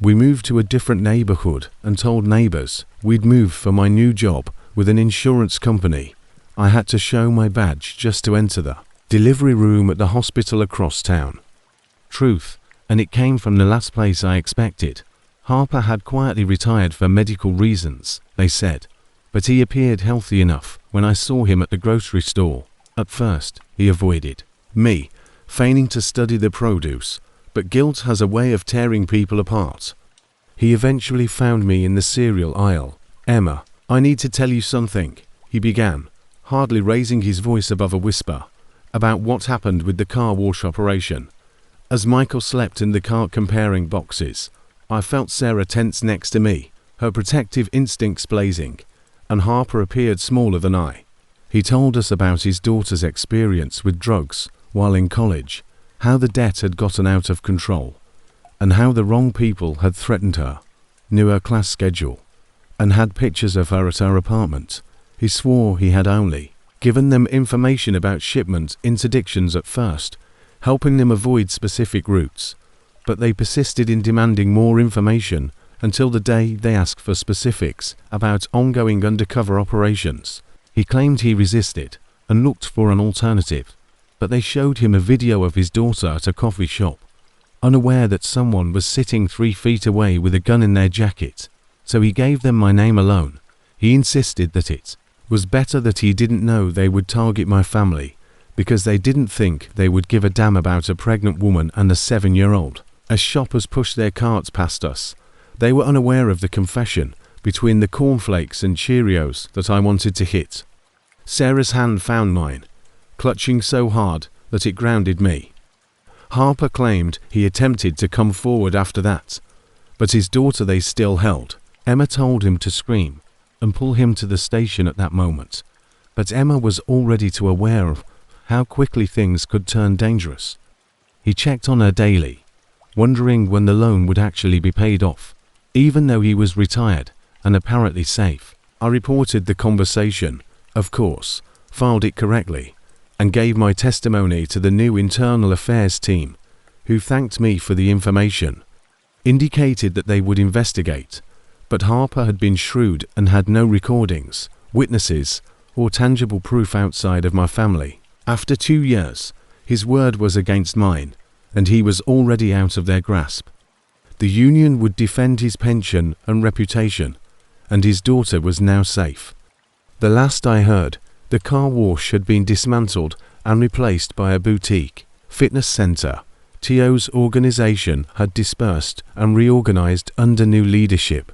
We moved to a different neighborhood and told neighbors we'd moved for my new job with an insurance company. I had to show my badge just to enter the delivery room at the hospital across town. Truth, and it came from the last place I expected. Harper had quietly retired for medical reasons, they said, but he appeared healthy enough when I saw him at the grocery store. At first, he avoided me, feigning to study the produce, but guilt has a way of tearing people apart. He eventually found me in the cereal aisle. "Emma, I need to tell you something," he began, hardly raising his voice above a whisper, about what happened with the car wash operation. As Michael slept in the car comparing boxes, I felt Sarah tense next to me, her protective instincts blazing, and Harper appeared smaller than I. He told us about his daughter's experience with drugs while in college, how the debt had gotten out of control, and how the wrong people had threatened her, knew her class schedule, and had pictures of her at her apartment. He swore he had only given them information about shipment interdictions at first, helping them avoid specific routes, but they persisted in demanding more information until the day they asked for specifics about ongoing undercover operations. He claimed he resisted and looked for an alternative, but they showed him a video of his daughter at a coffee shop, unaware that someone was sitting 3 feet away with a gun in their jacket, so he gave them my name alone. He insisted that it was better that he didn't know they would target my family, because they didn't think they would give a damn about a pregnant woman and a 7-year-old. As shoppers pushed their carts past us, they were unaware of the confession between the cornflakes and Cheerios that I wanted to hit. Sarah's hand found mine, clutching so hard that it grounded me. Harper claimed he attempted to come forward after that, but his daughter they still held. Emma told him to scream and pull him to the station at that moment, but Emma was already too aware of how quickly things could turn dangerous. He checked on her daily, wondering when the loan would actually be paid off, even though he was retired and apparently safe. I reported the conversation, of course, filed it correctly, and gave my testimony to the new Internal Affairs team, who thanked me for the information, indicated that they would investigate, but Harper had been shrewd and had no recordings, witnesses, or tangible proof outside of my family. After 2 years, his word was against mine, and he was already out of their grasp. The union would defend his pension and reputation, and his daughter was now safe. The last I heard, the car wash had been dismantled and replaced by a boutique fitness center. Tio's organization had dispersed and reorganized under new leadership.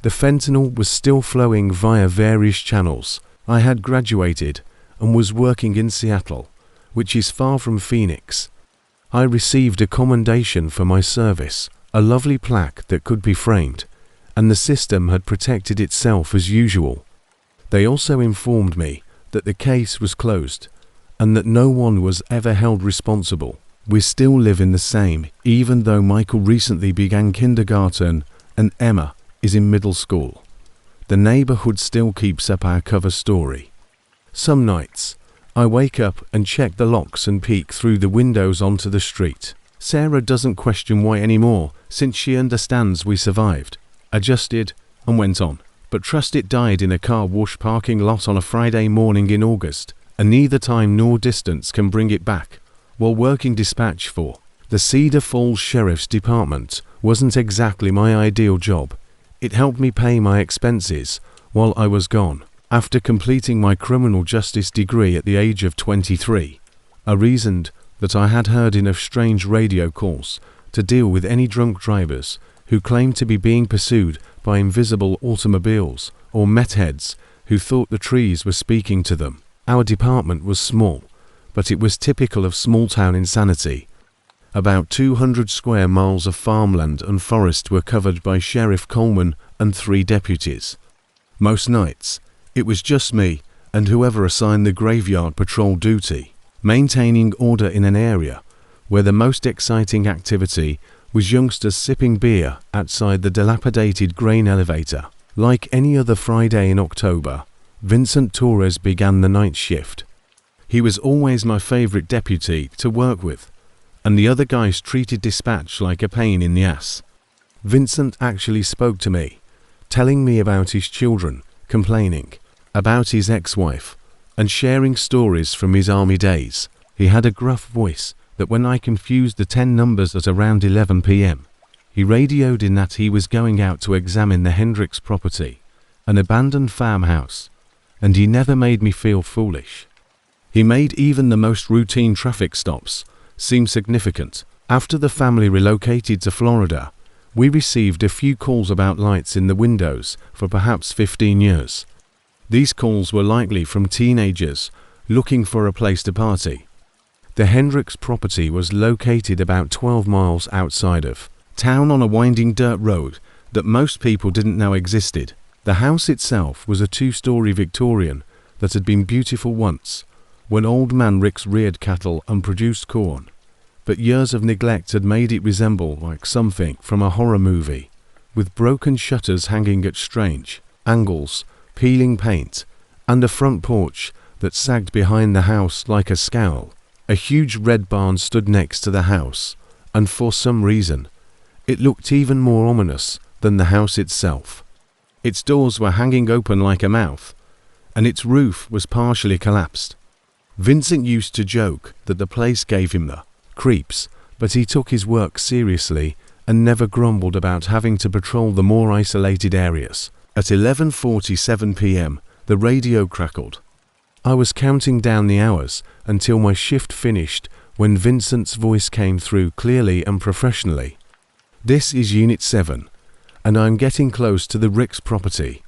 The fentanyl was still flowing via various channels. I had graduated and was working in Seattle, which is far from Phoenix. I received a commendation for my service, a lovely plaque that could be framed, and the system had protected itself as usual. They also informed me that the case was closed and that no one was ever held responsible. We still live in the same, even though Michael recently began kindergarten and Emma is in middle school. The neighborhood still keeps up our cover story. Some nights, I wake up and check the locks and peek through the windows onto the street. Sarah doesn't question why anymore, since she understands we survived, adjusted, and went on. But trust it died in a car wash parking lot on a Friday morning in August, and neither time nor distance can bring it back. While working dispatch for the Cedar Falls Sheriff's Department wasn't exactly my ideal job. It helped me pay my expenses while I was gone. After completing my criminal justice degree at the age of 23, I reasoned that I had heard enough strange radio calls to deal with any drunk drivers who claimed to be being pursued by invisible automobiles or meth heads who thought the trees were speaking to them. Our department was small, but it was typical of small-town insanity. About 200 square miles of farmland and forest were covered by Sheriff Coleman and 3 deputies. Most nights, it was just me and whoever assigned the graveyard patrol duty, maintaining order in an area where the most exciting activity was youngsters sipping beer outside the dilapidated grain elevator. Like any other Friday in October, Vincent Torres began the night shift. He was always my favorite deputy to work with, and the other guys treated dispatch like a pain in the ass. Vincent actually spoke to me, telling me about his children, complaining about his ex-wife, and sharing stories from his army days. He had a gruff voice that when I confused the 10 numbers at around 11 p.m., he radioed in that he was going out to examine the Hendricks property, an abandoned farmhouse, and he never made me feel foolish. He made even the most routine traffic stops seem significant. After the family relocated to Florida, we received a few calls about lights in the windows for perhaps 15 years. These calls were likely from teenagers looking for a place to party. The Hendricks property was located about 12 miles outside of town on a winding dirt road that most people didn't know existed. The house itself was a 2-story Victorian that had been beautiful once, when old man Ricks reared cattle and produced corn, but years of neglect had made it resemble like something from a horror movie, with broken shutters hanging at strange angles, peeling paint, and a front porch that sagged behind the house like a scowl. A huge red barn stood next to the house, and for some reason, it looked even more ominous than the house itself. Its doors were hanging open like a mouth, and its roof was partially collapsed. Vincent used to joke that the place gave him the creeps, but he took his work seriously and never grumbled about having to patrol the more isolated areas. At 11:47 p.m., the radio crackled. I was counting down the hours until my shift finished when Vincent's voice came through clearly and professionally. "This is Unit 7, and I'm getting close to the Ricks property."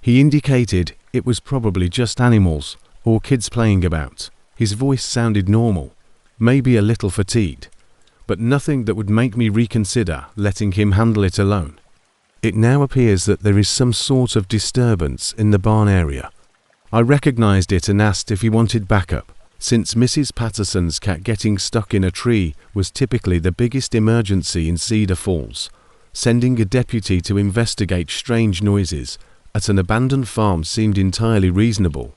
He indicated it was probably just animals or kids playing about. His voice sounded normal, maybe a little fatigued, but nothing that would make me reconsider letting him handle it alone. It now appears that there is some sort of disturbance in the barn area. I recognized it and asked if he wanted backup, since Mrs. Patterson's cat getting stuck in a tree was typically the biggest emergency in Cedar Falls. Sending a deputy to investigate strange noises at an abandoned farm seemed entirely reasonable.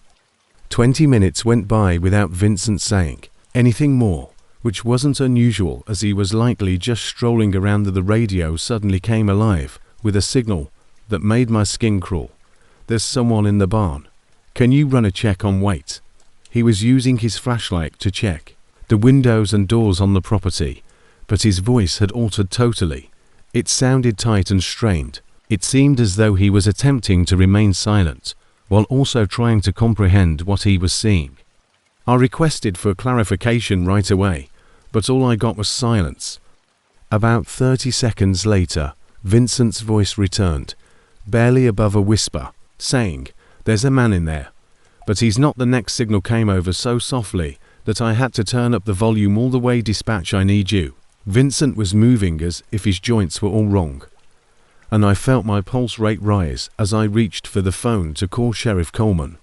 20 minutes went by without Vincent saying anything more, which wasn't unusual as he was likely just strolling around. The radio suddenly came alive with a signal that made my skin crawl. "There's someone in the barn. Can you run a check on weight?" He was using his flashlight to check the windows and doors on the property, but his voice had altered totally, It sounded tight and strained. It seemed as though he was attempting to remain silent, while also trying to comprehend what he was seeing. I requested for clarification right away, but all I got was silence. About 30 seconds later, Vincent's voice returned, barely above a whisper, saying, "There's a man in there." But he's not. The next signal came over so softly that I had to turn up the volume all the way. "Dispatch, I need you." Vincent was moving as if his joints were all wrong, and I felt my pulse rate rise as I reached for the phone to call Sheriff Coleman.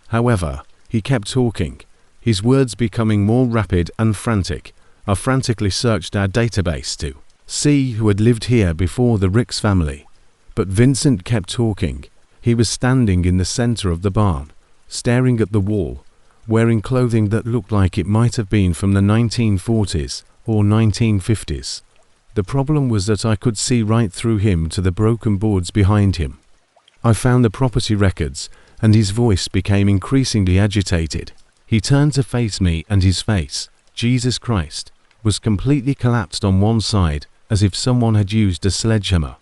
However, he kept talking, his words becoming more rapid and frantic. I frantically searched our database to see who had lived here before the Ricks family. But Vincent kept talking. He was standing in the center of the barn, staring at the wall, wearing clothing that looked like it might have been from the 1940s or 1950s. The problem was that I could see right through him to the broken boards behind him. I found the property records, and his voice became increasingly agitated. He turned to face me, and his face, Jesus Christ, was completely collapsed on one side, as if someone had used a sledgehammer.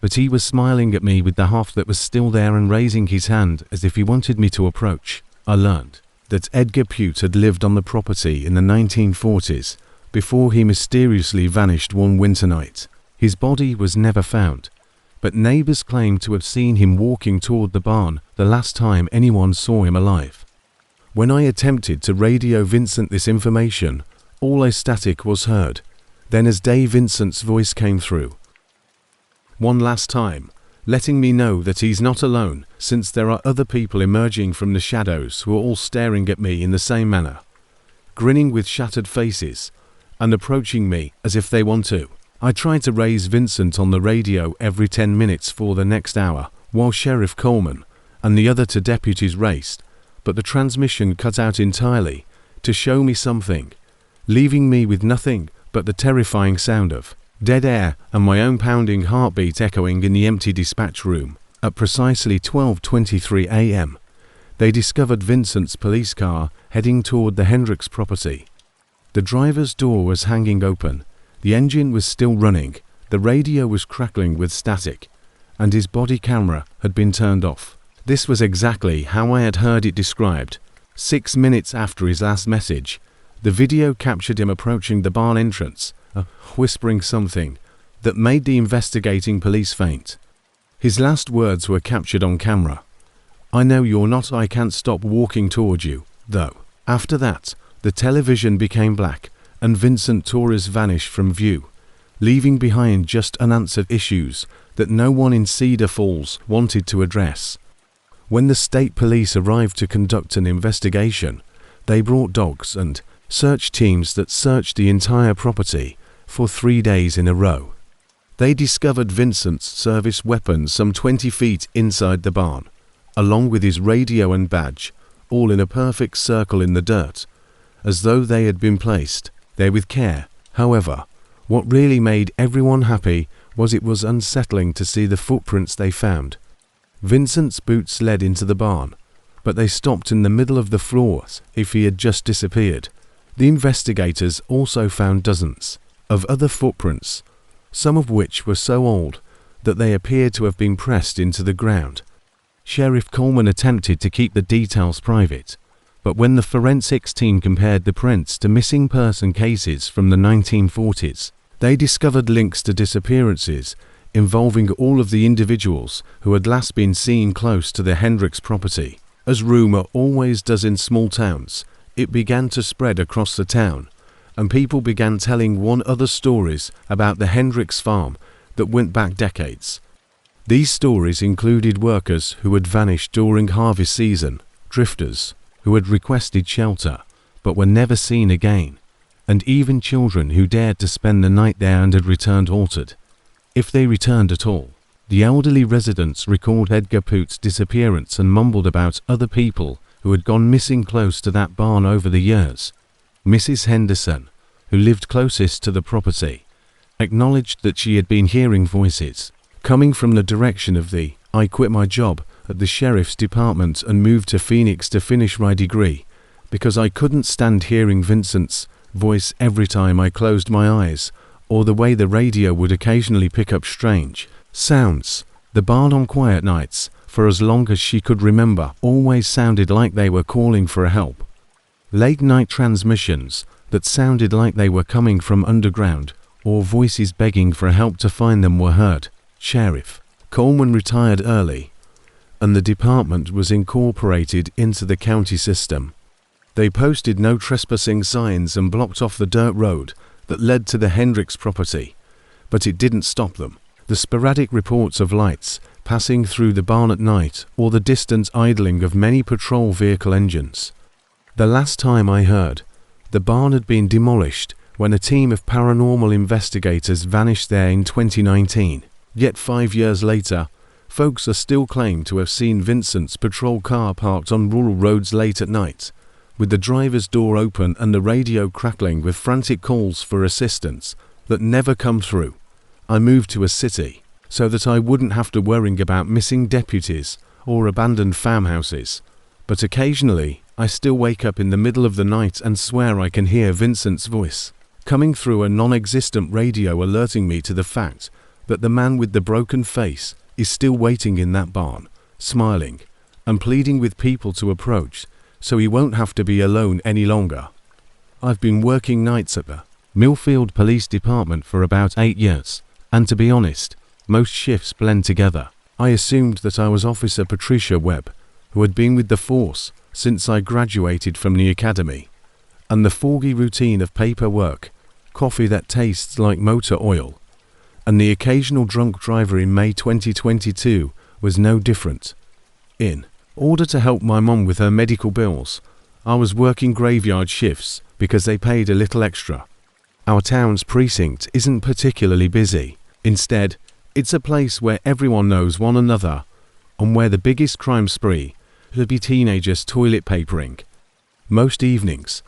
But he was smiling at me with the half that was still there and raising his hand as if he wanted me to approach. I learned that Edgar Pute had lived on the property in the 1940s, before he mysteriously vanished one winter night. His body was never found, but neighbors claimed to have seen him walking toward the barn the last time anyone saw him alive. When I attempted to radio Vincent this information, all a static was heard. Then as Dave Vincent's voice came through, one last time, letting me know that he's not alone, since there are other people emerging from the shadows who are all staring at me in the same manner, grinning with shattered faces, and approaching me as if they want to. I tried to raise Vincent on the radio every 10 minutes for the next hour, while Sheriff Coleman and the other two deputies raced, but the transmission cut out entirely to show me something, leaving me with nothing but the terrifying sound of dead air and my own pounding heartbeat echoing in the empty dispatch room. At precisely 12:23 a.m., they discovered Vincent's police car heading toward the Hendricks property. The driver's door was hanging open, the engine was still running, the radio was crackling with static, and his body camera had been turned off. This was exactly how I had heard it described. 6 minutes after his last message, the video captured him approaching the barn entrance, whispering something that made the investigating police faint. His last words were captured on camera. "I know you're not. I can't stop walking toward you, though." After that, the television became black, and Vincent Torres vanished from view, leaving behind just unanswered issues that no one in Cedar Falls wanted to address. When the state police arrived to conduct an investigation, they brought dogs and search teams that searched the entire property for 3 days in a row. They discovered Vincent's service weapons some 20 feet inside the barn, along with his radio and badge, all in a perfect circle in the dirt, as though they had been placed there with care. However, what really made everyone happy was it was unsettling to see the footprints they found. Vincent's boots led into the barn, but they stopped in the middle of the floor as if he had just disappeared. The investigators also found dozens of other footprints, some of which were so old that they appeared to have been pressed into the ground. Sheriff Coleman attempted to keep the details private, but when the forensics team compared the prints to missing person cases from the 1940s, they discovered links to disappearances involving all of the individuals who had last been seen close to the Hendricks property. As rumor always does in small towns, it began to spread across the town, and people began telling one other stories about the Hendricks farm that went back decades. These stories included workers who had vanished during harvest season, drifters who had requested shelter but were never seen again, and even children who dared to spend the night there and had returned altered, if they returned at all. The elderly residents recalled Edgar Pute's disappearance and mumbled about other people who had gone missing close to that barn over the years. Mrs. Henderson, who lived closest to the property, acknowledged that she had been hearing voices coming from the direction of the "I quit my job at the sheriff's department and moved to Phoenix to finish my degree because I couldn't stand hearing Vincent's voice every time I closed my eyes or the way the radio would occasionally pick up strange sounds. The barn on quiet nights, for as long as she could remember, always sounded like they were calling for help. Late night transmissions that sounded like they were coming from underground, or voices begging for help to find them, were heard. Sheriff Coleman retired early, and the department was incorporated into the county system. They posted no trespassing signs and blocked off the dirt road that led to the Hendricks property, but it didn't stop them. The sporadic reports of lights passing through the barn at night, or the distant idling of many patrol vehicle engines. The last time I heard, the barn had been demolished when a team of paranormal investigators vanished there in 2019. Yet 5 years later, folks are still claimed to have seen Vincent's patrol car parked on rural roads late at night, with the driver's door open and the radio crackling with frantic calls for assistance that never come through. I moved to a city so that I wouldn't have to worry about missing deputies or abandoned farmhouses, but occasionally I still wake up in the middle of the night and swear I can hear Vincent's voice coming through a non-existent radio, alerting me to the fact that the man with the broken face is still waiting in that barn, smiling and pleading with people to approach so he won't have to be alone any longer. I've been working nights at the Millfield Police Department for about 8 years, and to be honest, most shifts blend together. I assumed that I was Officer Patricia Webb, who had been with the force since I graduated from the academy, and the foggy routine of paperwork, coffee that tastes like motor oil, and the occasional drunk driver in May 2022 was no different. In order to help my mum with her medical bills, I was working graveyard shifts because they paid a little extra. Our town's precinct isn't particularly busy. Instead, it's a place where everyone knows one another, and where the biggest crime spree would be teenagers toilet papering. Most evenings,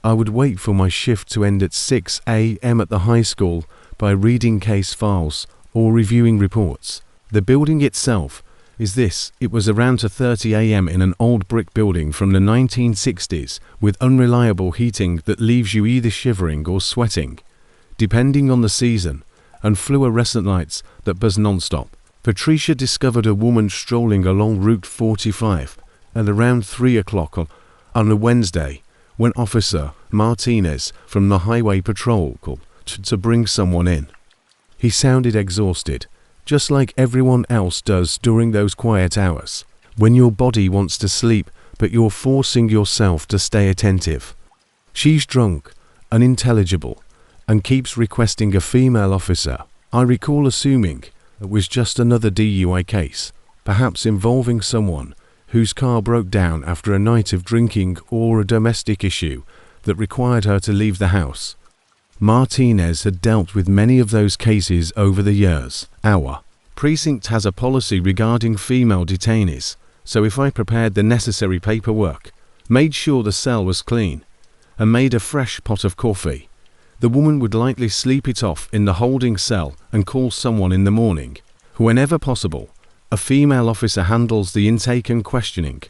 I would wait for my shift to end at 6 a.m. at the high school by reading case files or reviewing reports. The building itself it was around 2:30 a.m. in an old brick building from the 1960s with unreliable heating that leaves you either shivering or sweating, depending on the season, and fluorescent lights that buzz non-stop. Patricia discovered a woman strolling along Route 45 at around 3 o'clock on a Wednesday, when Officer Martinez from the Highway Patrol called to bring someone in. He sounded exhausted, just like everyone else does during those quiet hours, when your body wants to sleep but you're forcing yourself to stay attentive. She's drunk, unintelligible, and keeps requesting a female officer. I recall assuming it was just another DUI case, perhaps involving someone whose car broke down after a night of drinking or a domestic issue that required her to leave the house. Martinez had dealt with many of those cases over the years. Our precinct has a policy regarding female detainees, so if I prepared the necessary paperwork, made sure the cell was clean, and made a fresh pot of coffee, the woman would likely sleep it off in the holding cell and call someone in the morning. Whenever possible, a female officer handles the intake and questioning.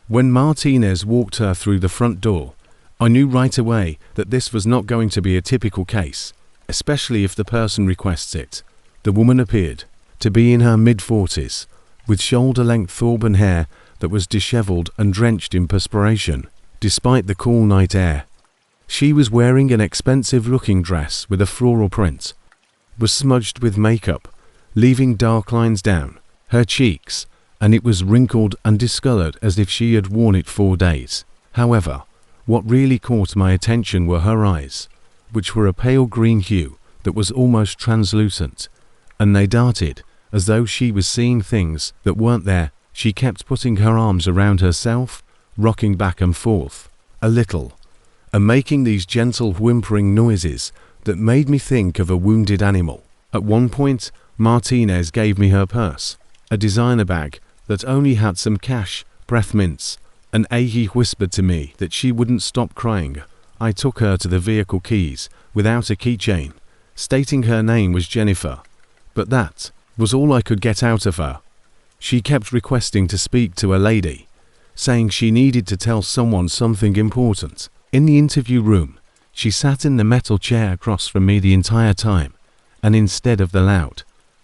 When Martinez walked her through the front door, I knew right away that this was not going to be a typical case, especially if the person requests it. The woman appeared to be in her mid-40s, with shoulder-length auburn hair that was disheveled and drenched in perspiration, despite the cool night air. She was wearing an expensive-looking dress with a floral print, was smudged with makeup, leaving dark lines down her cheeks, and it was wrinkled and discolored as if she had worn it 4 days. However, what really caught my attention were her eyes, which were a pale green hue that was almost translucent, and they darted as though she was seeing things that weren't there. She kept putting her arms around herself, rocking back and forth a little, and making these gentle whimpering noises that made me think of a wounded animal. At one point, Martinez gave me her purse, a designer bag that only had some cash, breath mints, and he whispered to me that she wouldn't stop crying. I took her to the vehicle keys without a keychain, stating her name was Jennifer, but that was all I could get out of her. She kept requesting to speak to a lady, saying she needed to tell someone something important. In the interview room, She sat in the metal chair across from me the entire time, and instead of the loud,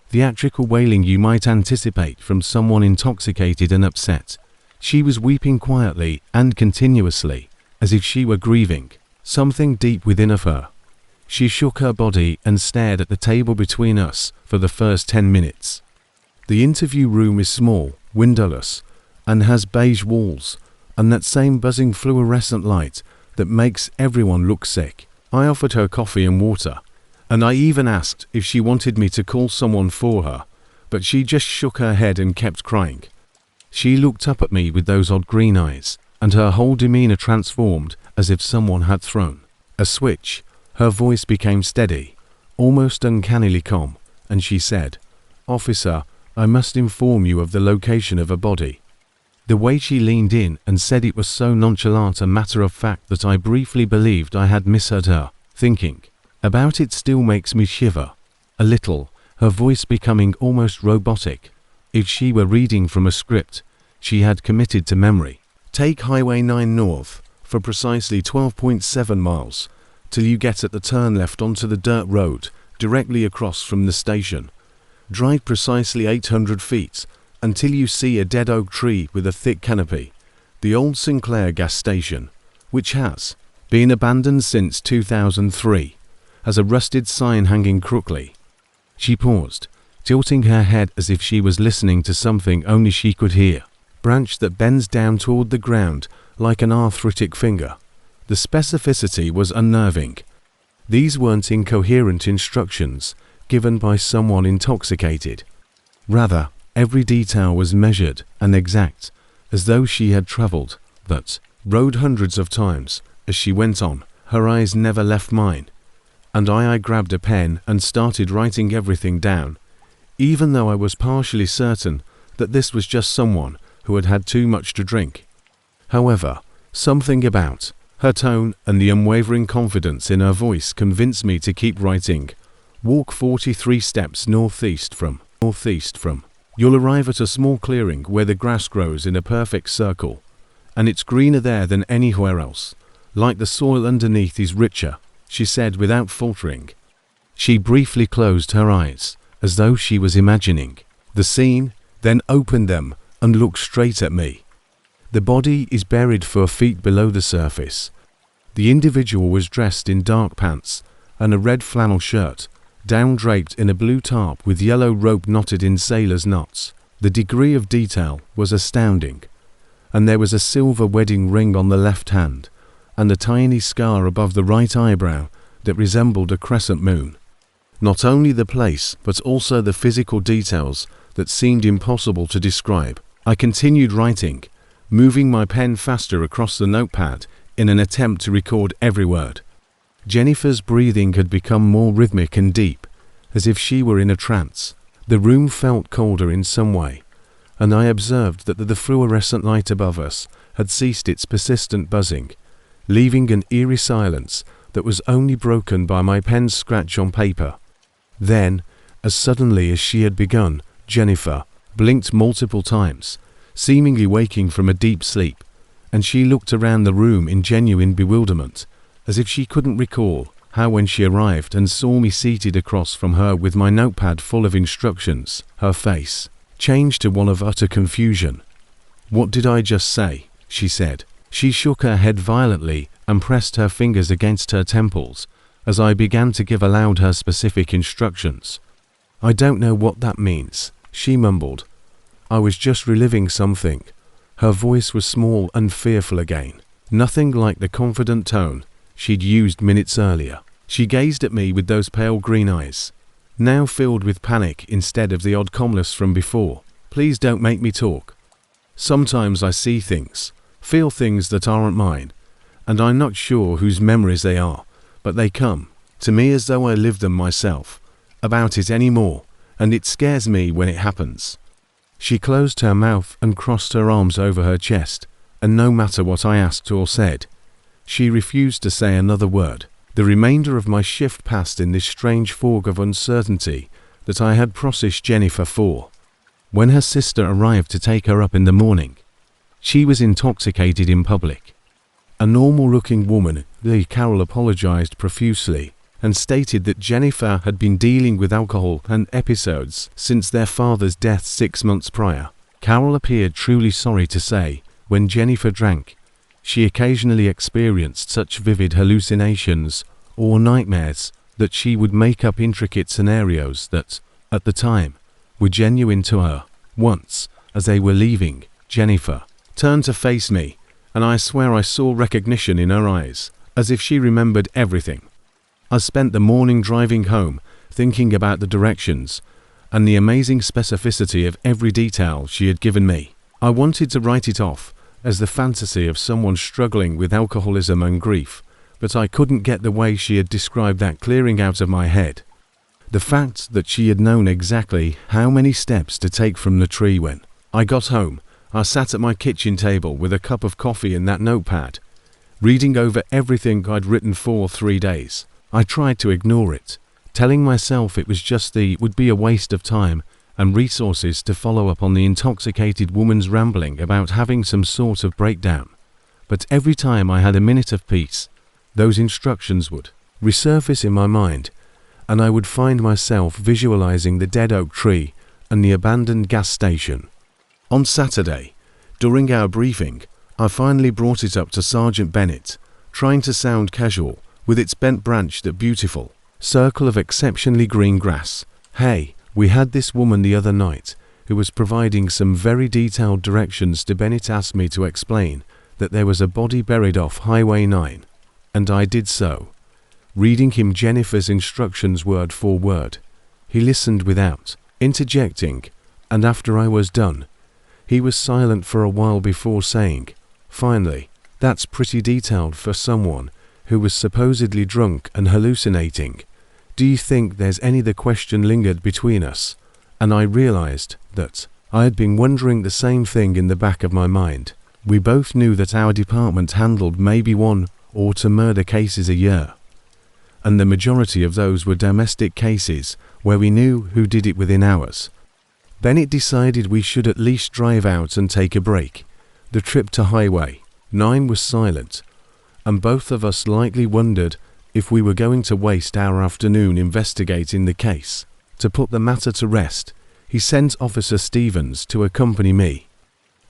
theatrical wailing you might anticipate from someone intoxicated and upset, she was weeping quietly and continuously, as if she were grieving something deep within of her. She shook her body and stared at the table between us for the first 10 minutes. The interview room is small, windowless, and has beige walls, and that same buzzing fluorescent light that makes everyone look sick. I offered her coffee and water, and I even asked if she wanted me to call someone for her, but she just shook her head and kept crying. She looked up at me with those odd green eyes, and her whole demeanor transformed as if someone had thrown a switch. Her voice became steady, almost uncannily calm, and she said, "Officer, I must inform you of the location of a body." The way she leaned in and said it was so nonchalant and matter-of-fact that I briefly believed I had misheard her. Thinking about it still makes me shiver a little, her voice becoming almost robotic, if she were reading from a script she had committed to memory. "Take Highway 9 north for precisely 12.7 miles, till you get at the turn left onto the dirt road directly across from the station. Drive precisely 800 feet until you see a dead oak tree with a thick canopy, the old Sinclair gas station, which has been abandoned since 2003, has a rusted sign hanging crookedly." She paused, tilting her head as if she was listening to something only she could hear. "Branch that bends down toward the ground like an arthritic finger." The specificity was unnerving. These weren't incoherent instructions given by someone intoxicated. Rather, every detail was measured and exact, as though she had traveled that road hundreds of times. As she went on, her eyes never left mine, and I grabbed a pen and started writing everything down, even though I was partially certain that this was just someone who had had too much to drink. However, something about her tone and the unwavering confidence in her voice convinced me to keep writing. "Walk 43 steps northeast from. You'll arrive at a small clearing where the grass grows in a perfect circle, and it's greener there than anywhere else. Like the soil underneath is richer," she said without faltering. She briefly closed her eyes, as though she was imagining the scene, then opened them and looked straight at me. "The body is buried 4 feet below the surface. The individual was dressed in dark pants and a red flannel shirt, down draped in a blue tarp with yellow rope knotted in sailor's knots. The degree of detail was astounding, and there was a silver wedding ring on the left hand and a tiny scar above the right eyebrow that resembled a crescent moon. Not only the place, but also the physical details that seemed impossible to describe." I continued writing, moving my pen faster across the notepad in an attempt to record every word. Jennifer's breathing had become more rhythmic and deep, as if she were in a trance. The room felt colder in some way, and I observed that the fluorescent light above us had ceased its persistent buzzing, leaving an eerie silence that was only broken by my pen's scratch on paper. Then, as suddenly as she had begun, Jennifer blinked multiple times, seemingly waking from a deep sleep, and she looked around the room in genuine bewilderment, as if she couldn't recall how when she arrived and saw me seated across from her with my notepad full of instructions, her face changed to one of utter confusion. "What did I just say?" she said. She shook her head violently and pressed her fingers against her temples as I began to give aloud her specific instructions. "I don't know what that means," she mumbled. "I was just reliving something." Her voice was small and fearful again, nothing like the confident tone she'd used minutes earlier. She gazed at me with those pale green eyes, now filled with panic instead of the odd calmness from before. "Please don't make me talk. Sometimes I see things, feel things that aren't mine, and I'm not sure whose memories they are, but they come to me as though I lived them myself, about it anymore, and it scares me when it happens." She closed her mouth and crossed her arms over her chest, and no matter what I asked or said, she refused to say another word. The remainder of my shift passed in this strange fog of uncertainty that I had processed Jennifer for. When her sister arrived to take her up in the morning, she was intoxicated in public. A normal-looking woman, Carol apologized profusely and stated that Jennifer had been dealing with alcohol and episodes since their father's death 6 months prior. Carol appeared truly sorry to say, when Jennifer drank, she occasionally experienced such vivid hallucinations or nightmares that she would make up intricate scenarios that, at the time, were genuine to her. Once, as they were leaving, Jennifer turned to face me, and I swear I saw recognition in her eyes, as if she remembered everything. I spent the morning driving home, thinking about the directions and the amazing specificity of every detail she had given me. I wanted to write it off as the fantasy of someone struggling with alcoholism and grief, but I couldn't get the way she had described that clearing out of my head. The fact that she had known exactly how many steps to take from the tree. When I got home, I sat at my kitchen table with a cup of coffee and that notepad, reading over everything I'd written for 3 days. I tried to ignore it, telling myself it would be a waste of time and resources to follow up on the intoxicated woman's rambling about having some sort of breakdown. But every time I had a minute of peace, those instructions would resurface in my mind, and I would find myself visualizing the dead oak tree and the abandoned gas station. On Saturday, during our briefing, I finally brought it up to Sergeant Bennett, trying to sound casual, with its bent branch, that beautiful circle of exceptionally green grass. Hey, we had this woman the other night who was providing some very detailed directions to Bennett. Asked me to explain that there was a body buried off Highway 9, and I did so, reading him Jennifer's instructions word for word. He listened without interjecting, and after I was done, he was silent for a while before saying, "Finally, that's pretty detailed for someone who was supposedly drunk and hallucinating. Do you think there's any?" The question lingered between us, and I realized that I had been wondering the same thing in the back of my mind. We both knew that our department handled maybe 1 or 2 murder cases a year, and the majority of those were domestic cases where we knew who did it within hours. Bennett decided we should at least drive out and take a break. The trip to Highway 9 was silent, and both of us lightly wondered if we were going to waste our afternoon investigating the case. To put the matter to rest, he sent Officer Stevens to accompany me.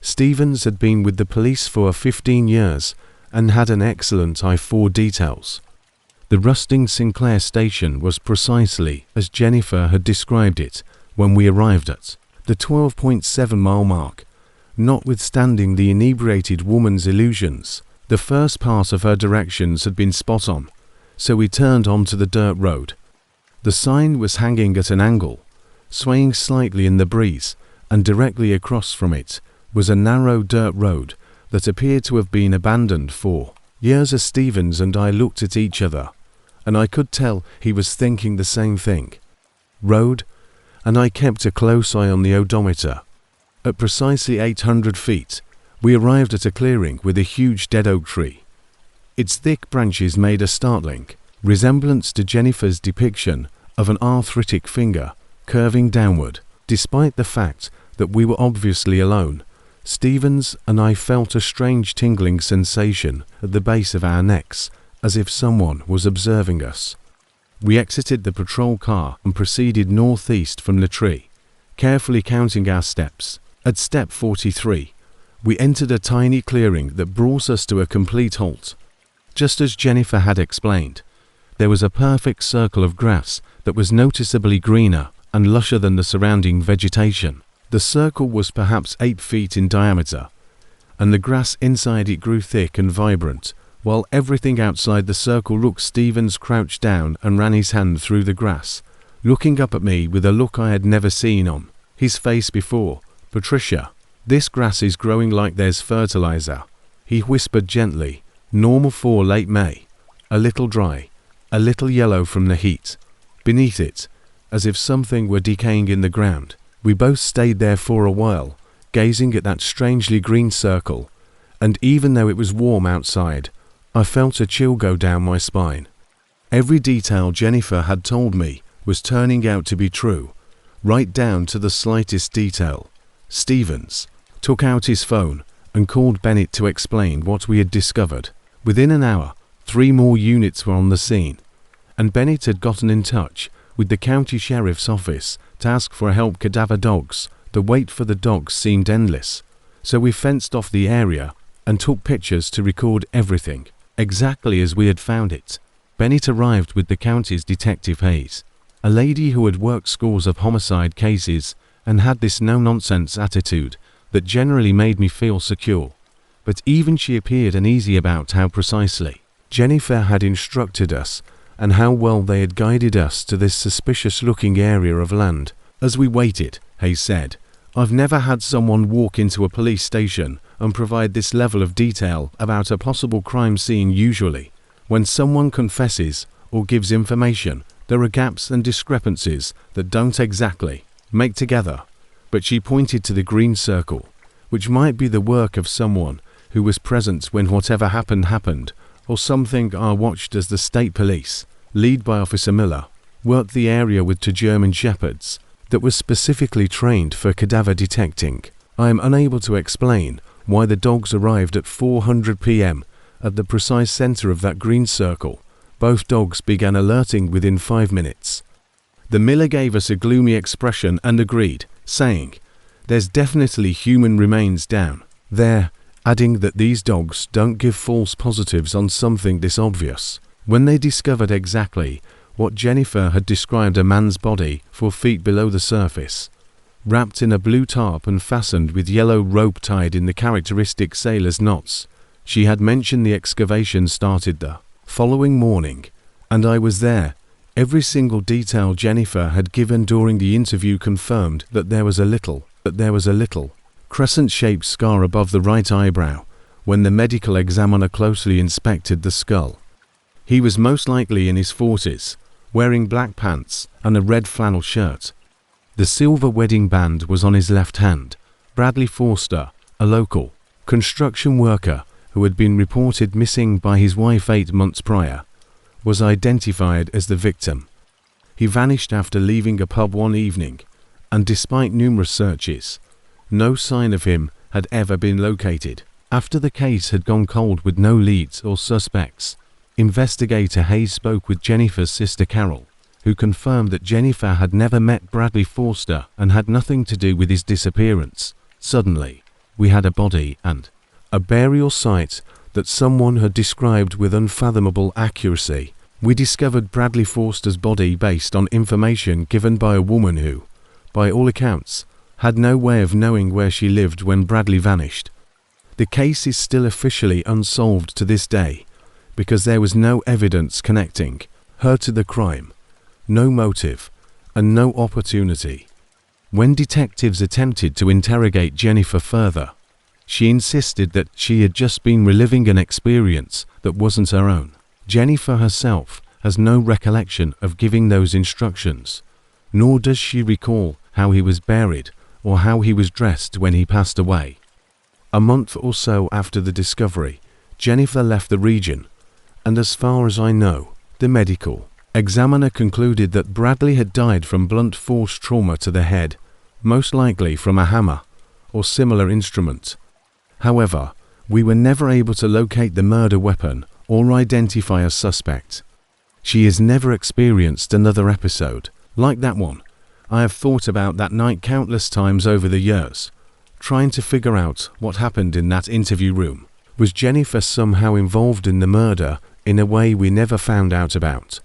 Stevens had been with the police for 15 years and had an excellent eye for details. The rusting Sinclair station was precisely as Jennifer had described it when we arrived at the 12.7-mile mark. Notwithstanding the inebriated woman's illusions, the first part of her directions had been spot on, so we turned onto the dirt road. The sign was hanging at an angle, swaying slightly in the breeze, and directly across from it was a narrow dirt road that appeared to have been abandoned for years. As Stevens and I looked at each other, and I could tell he was thinking the same thing. Road, and I kept a close eye on the odometer. At precisely 800 feet, we arrived at a clearing with a huge dead oak tree. Its thick branches made a startling resemblance to Jennifer's depiction of an arthritic finger curving downward. Despite the fact that we were obviously alone, Stevens and I felt a strange tingling sensation at the base of our necks, as if someone was observing us. We exited the patrol car and proceeded northeast from the tree, carefully counting our steps. At step 43, we entered a tiny clearing that brought us to a complete halt. Just as Jennifer had explained, there was a perfect circle of grass that was noticeably greener and lusher than the surrounding vegetation. The circle was perhaps 8 feet in diameter, and the grass inside it grew thick and vibrant, while everything outside the circle looked. Stevens crouched down and ran his hand through the grass, looking up at me with a look I had never seen on his face before. "Patricia, this grass is growing like there's fertilizer," he whispered gently. "Normal for late May. A little dry, a little yellow from the heat. Beneath it, as if something were decaying in the ground." We both stayed there for a while, gazing at that strangely green circle, and even though it was warm outside, I felt a chill go down my spine. Every detail Jennifer had told me was turning out to be true, right down to the slightest detail. Stevens took out his phone and called Bennett to explain what we had discovered. Within an hour, 3 more units were on the scene, and Bennett had gotten in touch with the county sheriff's office to ask for help cadaver dogs. The wait for the dogs seemed endless, so we fenced off the area and took pictures to record everything, exactly as we had found it. Bennett arrived with the county's Detective Hayes, a lady who had worked scores of homicide cases and had this no-nonsense attitude that generally made me feel secure. But even she appeared uneasy about how precisely Jennifer had instructed us and how well they had guided us to this suspicious-looking area of land. As we waited, Hayes said, "I've never had someone walk into a police station and provide this level of detail about a possible crime scene. Usually, when someone confesses or gives information, there are gaps and discrepancies that don't exactly make together." But she pointed to the green circle, which might be the work of someone who was present when whatever happened, or something I watched as the state police, led by Officer Miller, worked the area with 2 German shepherds that were specifically trained for cadaver detecting. I am unable to explain why the dogs arrived at 4:00 p.m. at the precise center of that green circle. Both dogs began alerting within 5 minutes. The Miller gave us a gloomy expression and agreed, saying, "There's definitely human remains down there," adding that these dogs don't give false positives on something this obvious. When they discovered exactly what Jennifer had described, a man's body 4 feet below the surface, wrapped in a blue tarp and fastened with yellow rope tied in the characteristic sailor's knots, she had mentioned the excavation started the following morning, and I was there. Every single detail Jennifer had given during the interview confirmed that there was a little crescent-shaped scar above the right eyebrow when the medical examiner closely inspected the skull. He was most likely in his 40s, wearing black pants and a red flannel shirt. The silver wedding band was on his left hand. Bradley Forster, a local construction worker who had been reported missing by his wife 8 months prior, was identified as the victim. He vanished after leaving a pub one evening, and despite numerous searches, no sign of him had ever been located. After the case had gone cold with no leads or suspects, investigator Hayes spoke with Jennifer's sister Carol, who confirmed that Jennifer had never met Bradley Forster and had nothing to do with his disappearance. Suddenly, we had a body and a burial site that someone had described with unfathomable accuracy. We discovered Bradley Forster's body based on information given by a woman who, by all accounts, had no way of knowing where she lived when Bradley vanished. The case is still officially unsolved to this day because there was no evidence connecting her to the crime, no motive, and no opportunity. When detectives attempted to interrogate Jennifer further, she insisted that she had just been reliving an experience that wasn't her own. Jennifer herself has no recollection of giving those instructions, nor does she recall how he was buried or how he was dressed when he passed away. A month or so after the discovery, Jennifer left the region, and as far as I know, the medical examiner concluded that Bradley had died from blunt force trauma to the head, most likely from a hammer or similar instrument. However, we were never able to locate the murder weapon or identify a suspect. She has never experienced another episode like that one. I have thought about that night countless times over the years, trying to figure out what happened in that interview room. Was Jennifer somehow involved in the murder in a way we never found out about?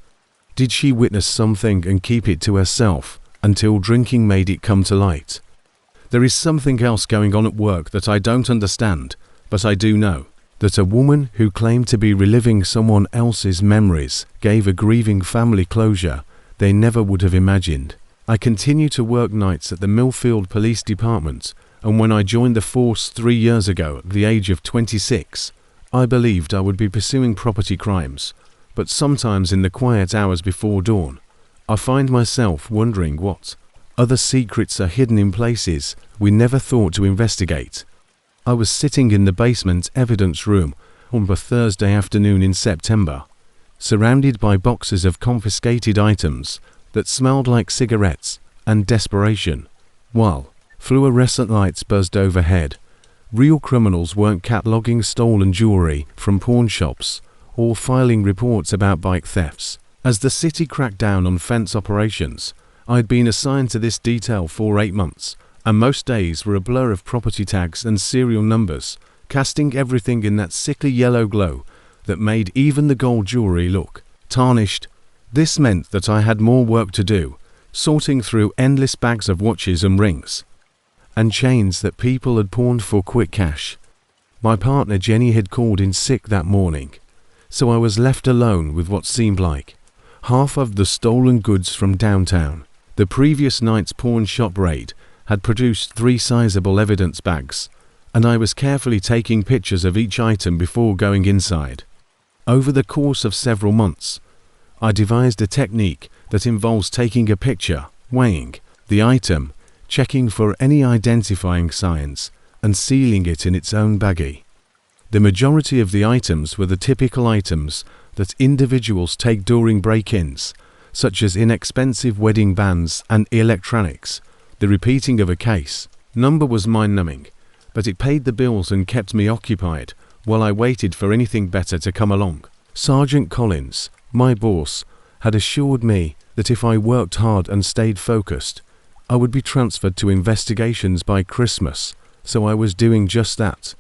Did she witness something and keep it to herself until drinking made it come to light? There is something else going on at work that I don't understand, but I do know that a woman who claimed to be reliving someone else's memories gave a grieving family closure they never would have imagined. I continue to work nights at the Millfield Police Department, and when I joined the force 3 years ago at the age of 26, I believed I would be pursuing property crimes, but sometimes in the quiet hours before dawn, I find myself wondering what other secrets are hidden in places we never thought to investigate. I was sitting in the basement evidence room on a Thursday afternoon in September, surrounded by boxes of confiscated items that smelled like cigarettes and desperation, while fluorescent lights buzzed overhead. Real criminals weren't cataloguing stolen jewelry from pawn shops or filing reports about bike thefts. As the city cracked down on fence operations, I had been assigned to this detail for 8 months, and most days were a blur of property tags and serial numbers, casting everything in that sickly yellow glow that made even the gold jewelry look tarnished. This meant that I had more work to do, sorting through endless bags of watches and rings and chains that people had pawned for quick cash. My partner Jenny had called in sick that morning, so I was left alone with what seemed like half of the stolen goods from downtown. The previous night's pawn shop raid had produced 3 sizable evidence bags, and I was carefully taking pictures of each item before going inside. Over the course of several months, I devised a technique that involves taking a picture, weighing the item, checking for any identifying signs, and sealing it in its own baggie. The majority of the items were the typical items that individuals take during break-ins, such as inexpensive wedding bands and electronics. The repeating of a case number was mind-numbing, but it paid the bills and kept me occupied while I waited for anything better to come along. Sergeant Collins, my boss, had assured me that if I worked hard and stayed focused, I would be transferred to investigations by Christmas, so I was doing just that.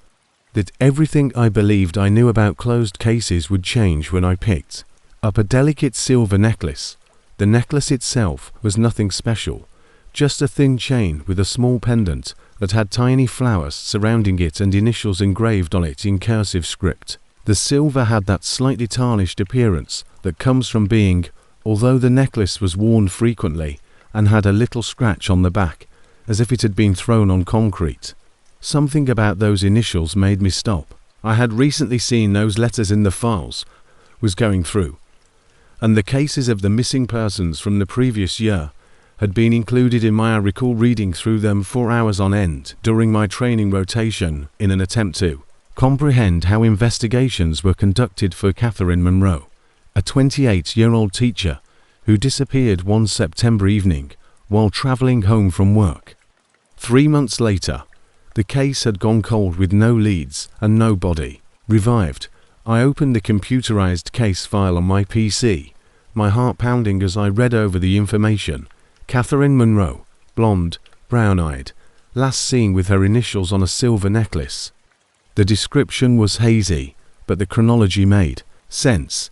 That everything I believed I knew about closed cases would change when I picked up a delicate silver necklace. The necklace itself was nothing special, just a thin chain with a small pendant that had tiny flowers surrounding it and initials engraved on it in cursive script. The silver had that slightly tarnished appearance that comes from being, although the necklace was worn frequently and had a little scratch on the back, as if it had been thrown on concrete. Something about those initials made me stop. I had recently seen those letters in the files was going through, and the cases of the missing persons from the previous year had been included in my. I recall reading through them for hours on end during my training rotation in an attempt to comprehend how investigations were conducted for Catherine Monroe, a 28-year-old teacher who disappeared one September evening while traveling home from work. 3 months later, the case had gone cold with no leads and no body. Revived, I opened the computerized case file on my PC, my heart pounding as I read over the information. Catherine Monroe, blonde, brown-eyed, last seen with her initials on a silver necklace. The description was hazy, but the chronology made sense.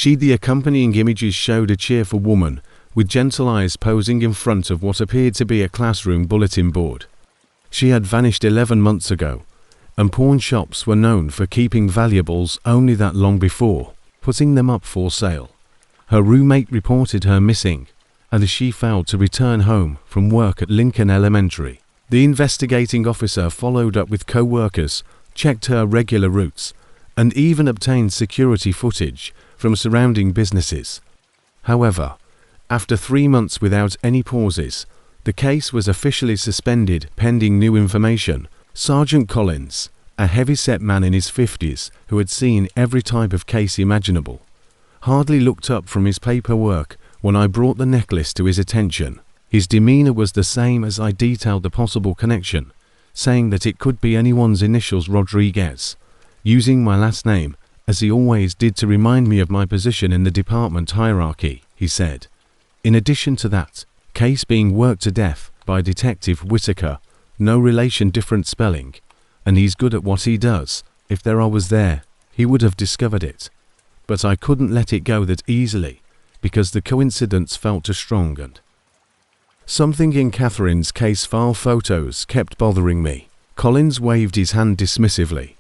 The accompanying images showed a cheerful woman with gentle eyes posing in front of what appeared to be a classroom bulletin board. She had vanished 11 months ago, and pawn shops were known for keeping valuables only that long before putting them up for sale. Her roommate reported her missing, and she failed to return home from work at Lincoln Elementary. The investigating officer followed up with co-workers, checked her regular routes, and even obtained security footage from surrounding businesses. However, after 3 months without any pauses, the case was officially suspended pending new information. Sergeant Collins, a heavy-set man in his 50s who had seen every type of case imaginable, hardly looked up from his paperwork when I brought the necklace to his attention. His demeanor was the same as I detailed the possible connection, saying that it could be anyone's initials Rodriguez, using my last name, as he always did, to remind me of my position in the department hierarchy, he said. In addition to that, case being worked to death by Detective Whitaker, no relation, different spelling, and he's good at what he does. If there I was there, he would have discovered it. But I couldn't let it go that easily, because the coincidence felt too strong, and something in Catherine's case file photos kept bothering me. Collins waved his hand dismissively,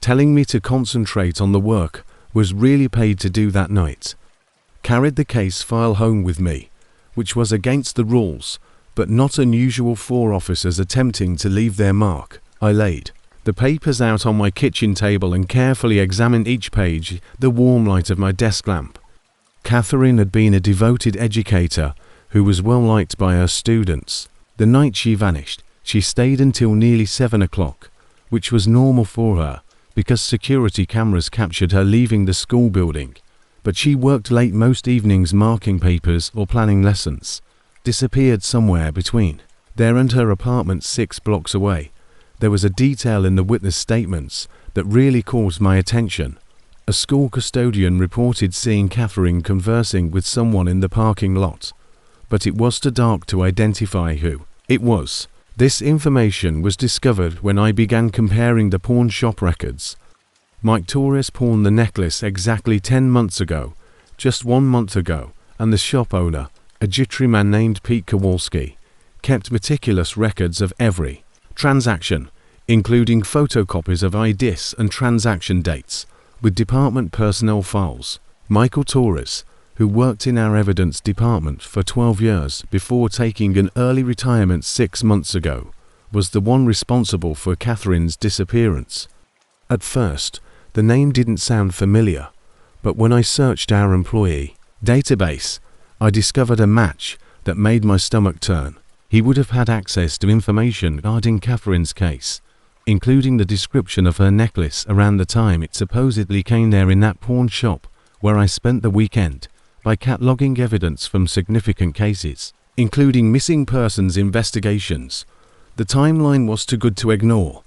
telling me to concentrate on the work was really paid to do that night. Carried the case file home with me, which was against the rules, but not unusual for officers attempting to leave their mark. I laid the papers out on my kitchen table and carefully examined each page, the warm light of my desk lamp. Catherine had been a devoted educator who was well liked by her students. The night she vanished, she stayed until nearly 7 o'clock, which was normal for her because security cameras captured her leaving the school building. But she worked late most evenings marking papers or planning lessons, disappeared somewhere between there and her apartment 6 blocks away, There was a detail in the witness statements that really caught my attention. A school custodian reported seeing Catherine conversing with someone in the parking lot, but it was too dark to identify who it was. This information was discovered when I began comparing the pawn shop records. Mike Torres pawned the necklace exactly 10 months ago, just 1 month ago, and the shop owner, a jittery man named Pete Kowalski, kept meticulous records of every transaction, including photocopies of IDs and transaction dates, with department personnel files. Michael Torres, who worked in our evidence department for 12 years before taking an early retirement 6 months ago, was the one responsible for Catherine's disappearance. At first, the name didn't sound familiar, but when I searched our employee database, I discovered a match that made my stomach turn. He would have had access to information regarding Catherine's case, including the description of her necklace around the time it supposedly came there in that pawn shop where I spent the weekend, by cataloguing evidence from significant cases, including missing persons investigations. The timeline was too good to ignore.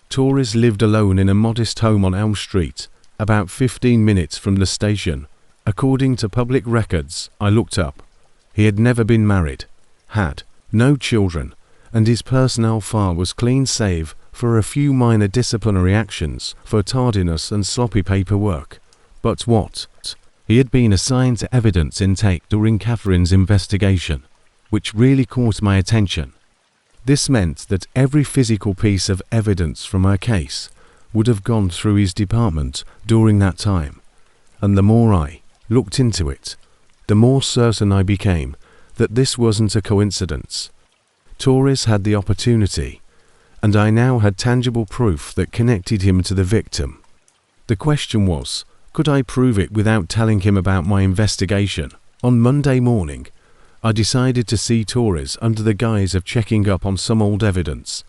Torres lived alone in a modest home on Elm Street, about 15 minutes from the station. According to public records I looked up, he had never been married, had no children, and his personnel file was clean save for a few minor disciplinary actions for tardiness and sloppy paperwork. But what? He had been assigned to evidence intake during Catherine's investigation, which really caught my attention. This meant that every physical piece of evidence from her case would have gone through his department during that time, and the more I looked into it, the more certain I became that this wasn't a coincidence. Torres had the opportunity, and I now had tangible proof that connected him to the victim. The question was, could I prove it without telling him about my investigation? On Monday morning, I decided to see Torres under the guise of checking up on some old evidence.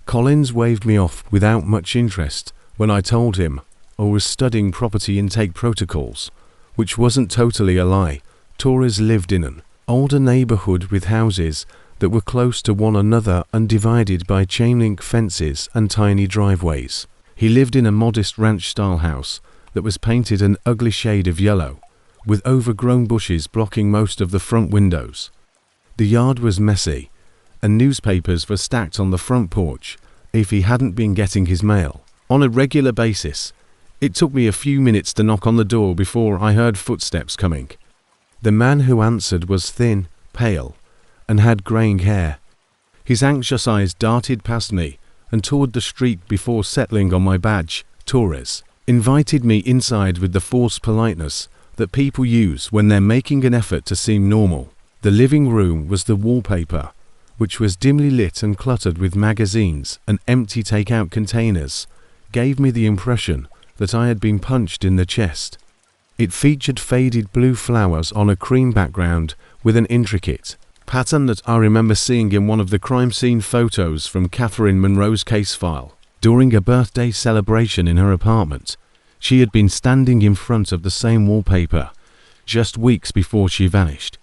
Collins waved me off without much interest when I told him I was studying property intake protocols, which wasn't totally a lie. Torres lived in an older neighborhood with houses that were close to one another and divided by chain-link fences and tiny driveways. He lived in a modest ranch-style house that was painted an ugly shade of yellow, with overgrown bushes blocking most of the front windows. The yard was messy, and newspapers were stacked on the front porch if he hadn't been getting his mail on a regular basis. It took me a few minutes to knock on the door before I heard footsteps coming. The man who answered was thin, pale, and had graying hair. His anxious eyes darted past me and toward the street before settling on my badge. Torres invited me inside with the forced politeness that people use when they're making an effort to seem normal. The living room was the wallpaper, which was dimly lit and cluttered with magazines and empty takeout containers, gave me the impression that I had been punched in the chest. It featured faded blue flowers on a cream background with an intricate pattern that I remember seeing in one of the crime scene photos from Catherine Monroe's case file. During a birthday celebration in her apartment, she had been standing in front of the same wallpaper just weeks before she vanished.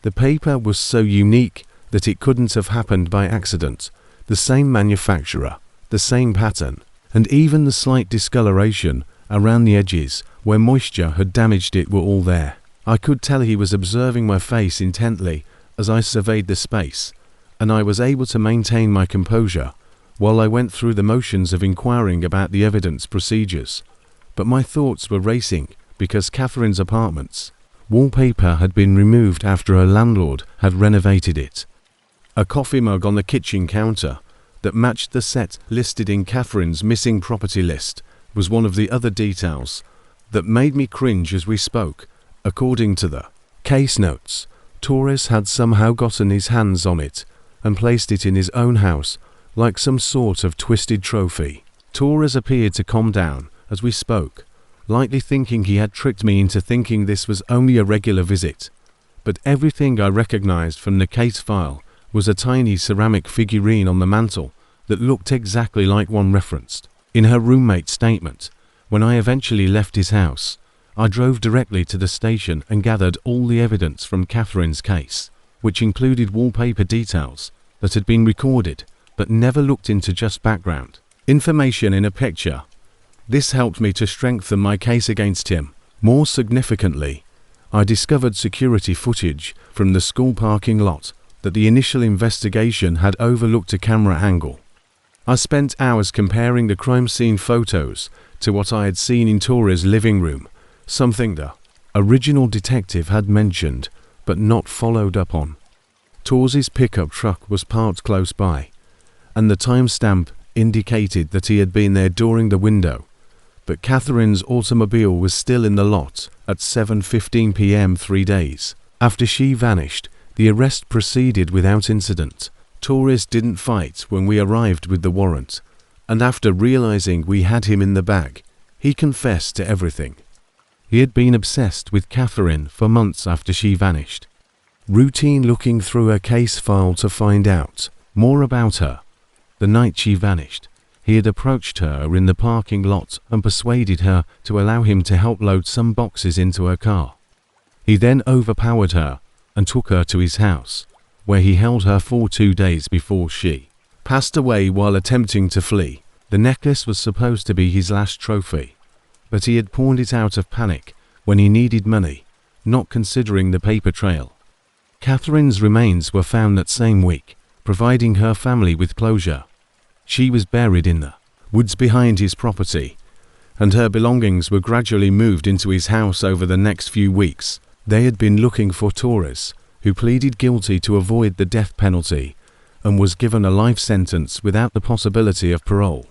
The paper was so unique that it couldn't have happened by accident. The same manufacturer, the same pattern, and even the slight discoloration around the edges where moisture had damaged it were all there. I could tell he was observing my face intently as I surveyed the space, and I was able to maintain my composure while I went through the motions of inquiring about the evidence procedures. But my thoughts were racing because Catherine's apartment's wallpaper had been removed after her landlord had renovated it. A coffee mug on the kitchen counter that matched the set listed in Catherine's missing property list was one of the other details that made me cringe as we spoke. According to the case notes, Torres had somehow gotten his hands on it and placed it in his own house like some sort of twisted trophy. Torres appeared to calm down as we spoke, lightly thinking he had tricked me into thinking this was only a regular visit. But everything I recognized from the case file was a tiny ceramic figurine on the mantel that looked exactly like one referenced in her roommate's statement. When I eventually left his house, I drove directly to the station and gathered all the evidence from Catherine's case, which included wallpaper details that had been recorded but never looked into just background information in a picture. This helped me to strengthen my case against him. More significantly, I discovered security footage from the school parking lot that the initial investigation had overlooked a camera angle. I spent hours comparing the crime scene photos to what I had seen in Torres' living room, something the original detective had mentioned but not followed up on. Torres' pickup truck was parked close by, and the timestamp indicated that he had been there during the window, but Catherine's automobile was still in the lot at 7:15 p.m. 3 days after she vanished. The arrest proceeded without incident. Torres didn't fight when we arrived with the warrant, and after realizing we had him in the bag, he confessed to everything. He had been obsessed with Catherine for months after she vanished, routine looking through her case file to find out more about her. The night she vanished, he had approached her in the parking lot and persuaded her to allow him to help load some boxes into her car. He then overpowered her and took her to his house, where he held her for 2 days before she passed away while attempting to flee. The necklace was supposed to be his last trophy, but he had pawned it out of panic when he needed money, not considering the paper trail. Catherine's remains were found that same week, providing her family with closure. She was buried in the woods behind his property, and her belongings were gradually moved into his house over the next few weeks. They had been looking for Torres, who pleaded guilty to avoid the death penalty and was given a life sentence without the possibility of parole.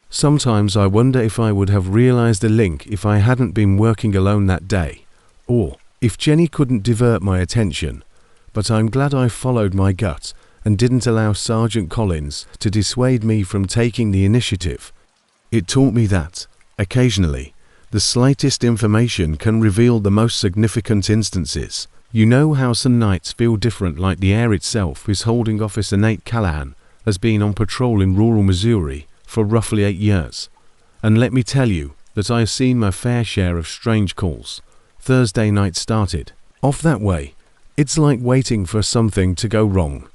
Sometimes I wonder if I would have realized the link if I hadn't been working alone that day, or if Jenny couldn't divert my attention, but I'm glad I followed my gut and didn't allow Sergeant Collins to dissuade me from taking the initiative. It taught me that, occasionally, the slightest information can reveal the most significant instances. You know how some nights feel different, like the air itself. His holding officer Nate Callahan has been on patrol in rural Missouri for roughly 8 years. And let me tell you that I have seen my fair share of strange calls. Thursday night started off that way. It's like waiting for something to go wrong.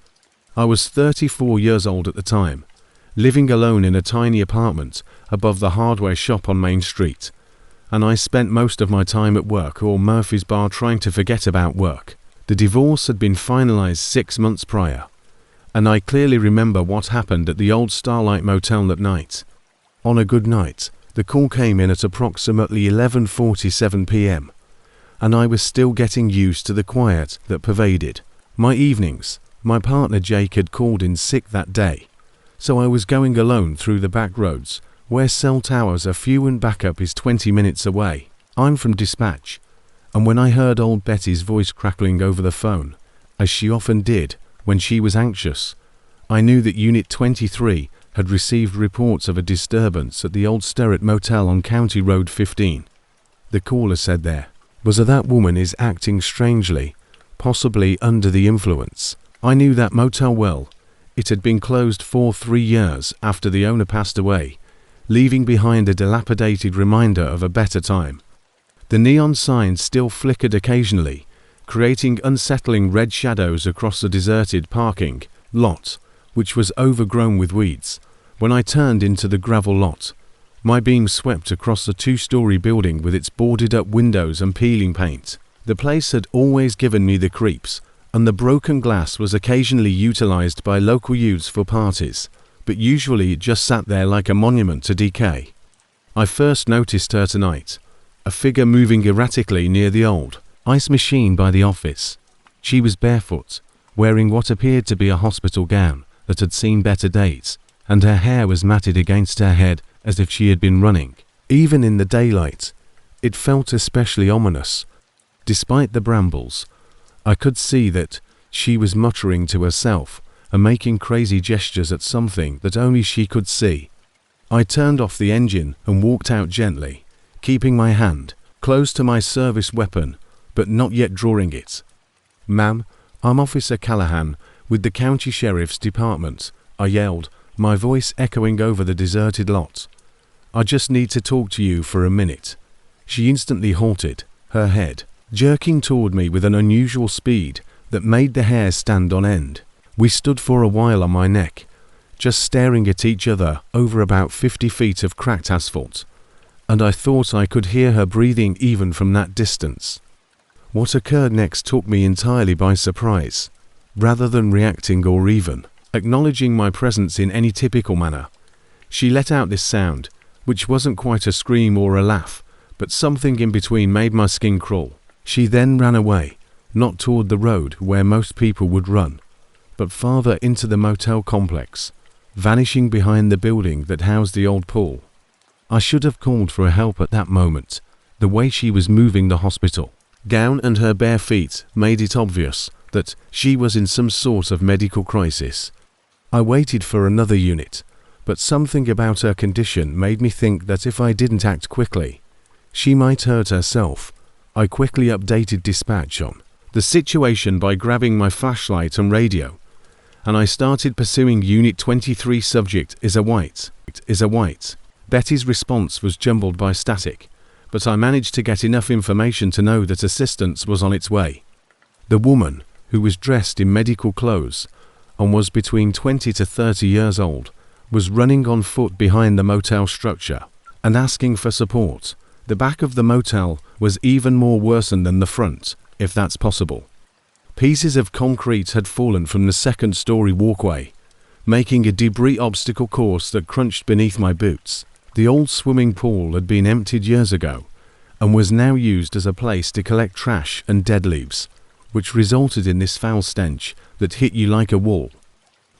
I was 34 years old at the time, living alone in a tiny apartment above the hardware shop on Main Street, and I spent most of my time at work or Murphy's Bar trying to forget about work. The divorce had been finalized 6 months prior, and I clearly remember what happened at the old Starlight Motel that night. On a good night, the call came in at approximately 11:47 p.m., and I was still getting used to the quiet that pervaded my evenings. My partner Jake had called in sick that day, so I was going alone through the back roads, where cell towers are few and backup is 20 minutes away. I'm from dispatch, and when I heard old Betty's voice crackling over the phone, as she often did when she was anxious, I knew that Unit 23 had received reports of a disturbance at the old Sterrett Motel on County Road 15. The caller said there was that woman is acting strangely, possibly under the influence. I knew that motel well. It had been closed for 3 years after the owner passed away, leaving behind a dilapidated reminder of a better time. The neon signs still flickered occasionally, creating unsettling red shadows across the deserted parking lot, which was overgrown with weeds. When I turned into the gravel lot, my beam swept across the 2-story building with its boarded-up windows and peeling paint. The place had always given me the creeps, and the broken glass was occasionally utilized by local youths for parties, but usually it just sat there like a monument to decay. I first noticed her tonight, a figure moving erratically near the old ice machine by the office. She was barefoot, wearing what appeared to be a hospital gown that had seen better days, and her hair was matted against her head as if she had been running. Even in the daylight, it felt especially ominous. Despite the brambles, I could see that she was muttering to herself and making crazy gestures at something that only she could see. I turned off the engine and walked out gently, keeping my hand close to my service weapon, but not yet drawing it. "Ma'am, I'm Officer Callahan with the County Sheriff's Department," I yelled, my voice echoing over the deserted lot. "I just need to talk to you for a minute." She instantly halted, her head jerking toward me with an unusual speed that made the hair stand on end. We stood for a while on my neck, just staring at each other over about 50 feet of cracked asphalt, and I thought I could hear her breathing even from that distance. What occurred next took me entirely by surprise. Rather than reacting or even acknowledging my presence in any typical manner, she let out this sound, which wasn't quite a scream or a laugh, but something in between made my skin crawl. She then ran away, not toward the road where most people would run, but farther into the motel complex, vanishing behind the building that housed the old pool. I should have called for help at that moment. The way she was moving the hospital gown and her bare feet made it obvious that she was in some sort of medical crisis. I waited for another unit, but something about her condition made me think that if I didn't act quickly, she might hurt herself. I quickly updated dispatch on the situation by grabbing my flashlight and radio, and I started pursuing Unit 23. Subject is a white. Betty's response was jumbled by static, but I managed to get enough information to know that assistance was on its way. The woman, who was dressed in medical clothes and was between 20 to 30 years old, was running on foot behind the motel structure and asking for support. The back of the motel was even more worsened than the front, if that's possible. Pieces of concrete had fallen from the second-story walkway, making a debris obstacle course that crunched beneath my boots. The old swimming pool had been emptied years ago and was now used as a place to collect trash and dead leaves, which resulted in this foul stench that hit you like a wall.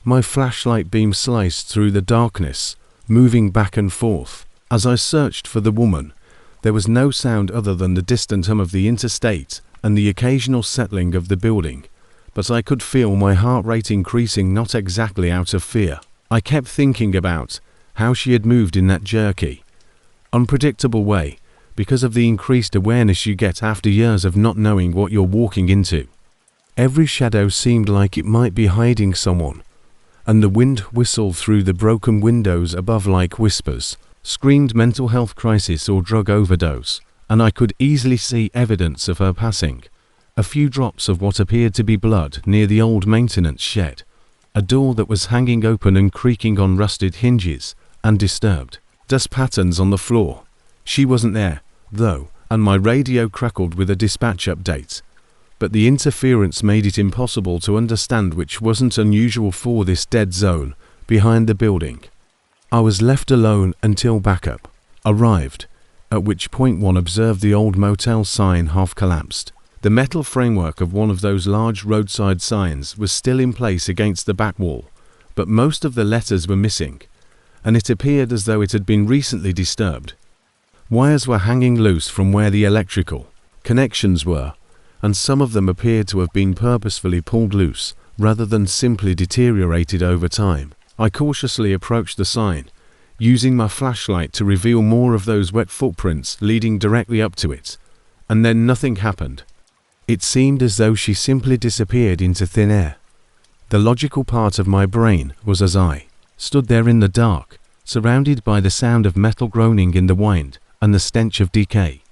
My flashlight beam sliced through the darkness, moving back and forth. As I searched for the woman, there was no sound other than the distant hum of the interstate and the occasional settling of the building, but I could feel my heart rate increasing, not exactly out of fear. I kept thinking about how she had moved in that jerky, unpredictable way because of the increased awareness you get after years of not knowing what you're walking into. Every shadow seemed like it might be hiding someone, and the wind whistled through the broken windows above like whispers, screamed mental health crisis or drug overdose, and I could easily see evidence of her passing. A few drops of what appeared to be blood near the old maintenance shed, a door that was hanging open and creaking on rusted hinges, and disturbed dust patterns on the floor. She wasn't there, though, and my radio crackled with a dispatch update. But the interference made it impossible to understand, which wasn't unusual for this dead zone behind the building. I was left alone until backup arrived, at which point one observed the old motel sign half collapsed. The metal framework of one of those large roadside signs was still in place against the back wall, but most of the letters were missing, and it appeared as though it had been recently disturbed. Wires were hanging loose from where the electrical connections were, and some of them appeared to have been purposefully pulled loose rather than simply deteriorated over time. I cautiously approached the sign, using my flashlight to reveal more of those wet footprints leading directly up to it, and then nothing happened. It seemed as though she simply disappeared into thin air. The logical part of my brain was as I stood there in the dark, surrounded by the sound of metal groaning in the wind and the stench of decay.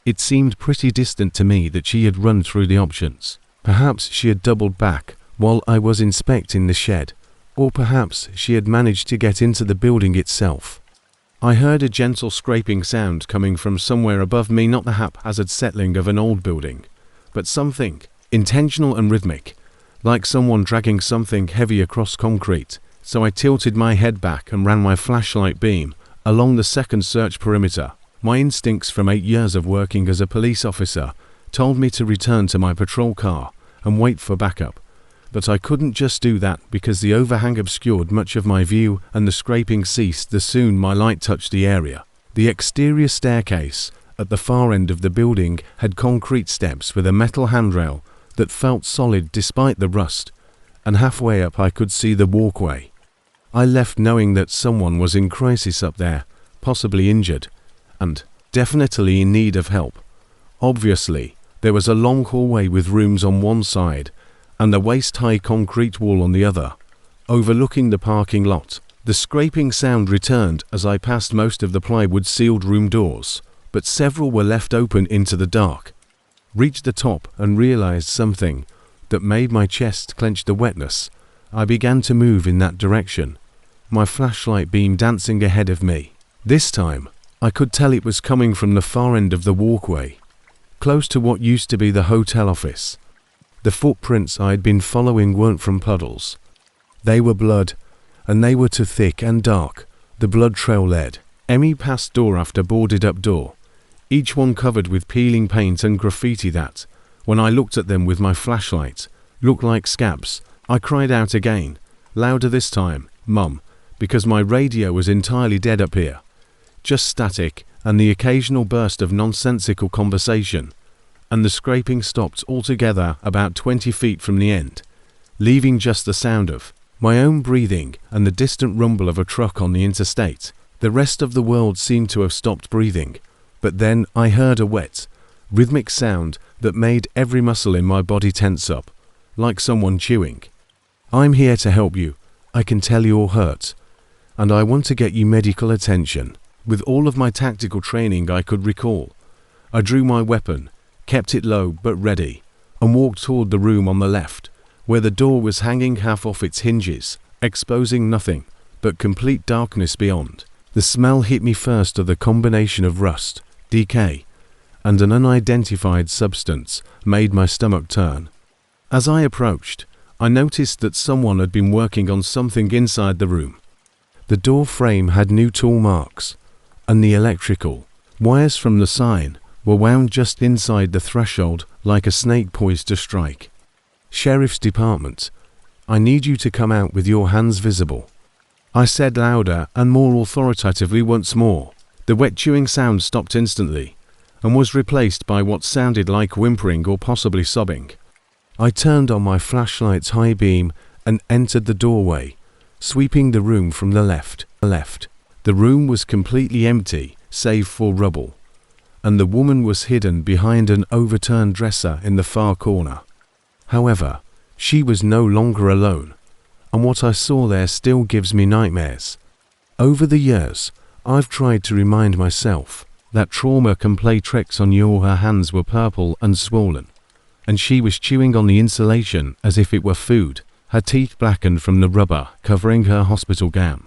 It seemed pretty distant to me that she had run through the options. Perhaps she had doubled back while I was inspecting the shed, or perhaps she had managed to get into the building itself. I heard a gentle scraping sound coming from somewhere above me, not the haphazard settling of an old building, but something intentional and rhythmic, like someone dragging something heavy across concrete. So I tilted my head back and ran my flashlight beam along the second search perimeter. My instincts from 8 years of working as a police officer told me to return to my patrol car and wait for backup, but I couldn't just do that because the overhang obscured much of my view and the scraping ceased the soon my light touched the area. The exterior staircase at the far end of the building had concrete steps with a metal handrail that felt solid despite the rust, and halfway up I could see the walkway. I left knowing that someone was in crisis up there, possibly injured, and definitely in need of help. Obviously, there was a long hallway with rooms on one side and the waist-high concrete wall on the other, overlooking the parking lot. The scraping sound returned as I passed most of the plywood-sealed room doors, but several were left open into the dark. Reached the top and realized something that made my chest clench. The wetness. I began to move in that direction, my flashlight beam dancing ahead of me. This time, I could tell it was coming from the far end of the walkway, close to what used to be the hotel office. The footprints I had been following weren't from puddles. They were blood, and they were too thick and dark. The blood trail led Emmy past door after boarded up door, each one covered with peeling paint and graffiti that, when I looked at them with my flashlight, looked like scabs. I cried out again, louder this time, "Mum," because my radio was entirely dead up here. Just static and the occasional burst of nonsensical conversation, and the scraping stopped altogether about 20 feet from the end, leaving just the sound of my own breathing and the distant rumble of a truck on the interstate. The rest of the world seemed to have stopped breathing, but then I heard a wet, rhythmic sound that made every muscle in my body tense up, like someone chewing. "I'm here to help you. I can tell you're hurt, and I want to get you medical attention." With all of my tactical training I could recall, I drew my weapon, kept it low but ready, and walked toward the room on the left, where the door was hanging half off its hinges, exposing nothing but complete darkness beyond. The smell hit me first of the combination of rust, decay, and an unidentified substance made my stomach turn. As I approached, I noticed that someone had been working on something inside the room. The door frame had new tool marks, and the electrical wires from the sign were wound just inside the threshold like a snake poised to strike. "Sheriff's Department, I need you to come out with your hands visible," I said louder and more authoritatively once more. The wet chewing sound stopped instantly and was replaced by what sounded like whimpering or possibly sobbing. I turned on my flashlight's high beam and entered the doorway, sweeping the room from the left. The room was completely empty, save for rubble, and the woman was hidden behind an overturned dresser in the far corner. However, she was no longer alone, and what I saw there still gives me nightmares. Over the years, I've tried to remind myself that trauma can play tricks on you. Her hands were purple and swollen, and she was chewing on the insulation as if it were food, her teeth blackened from the rubber covering her hospital gown.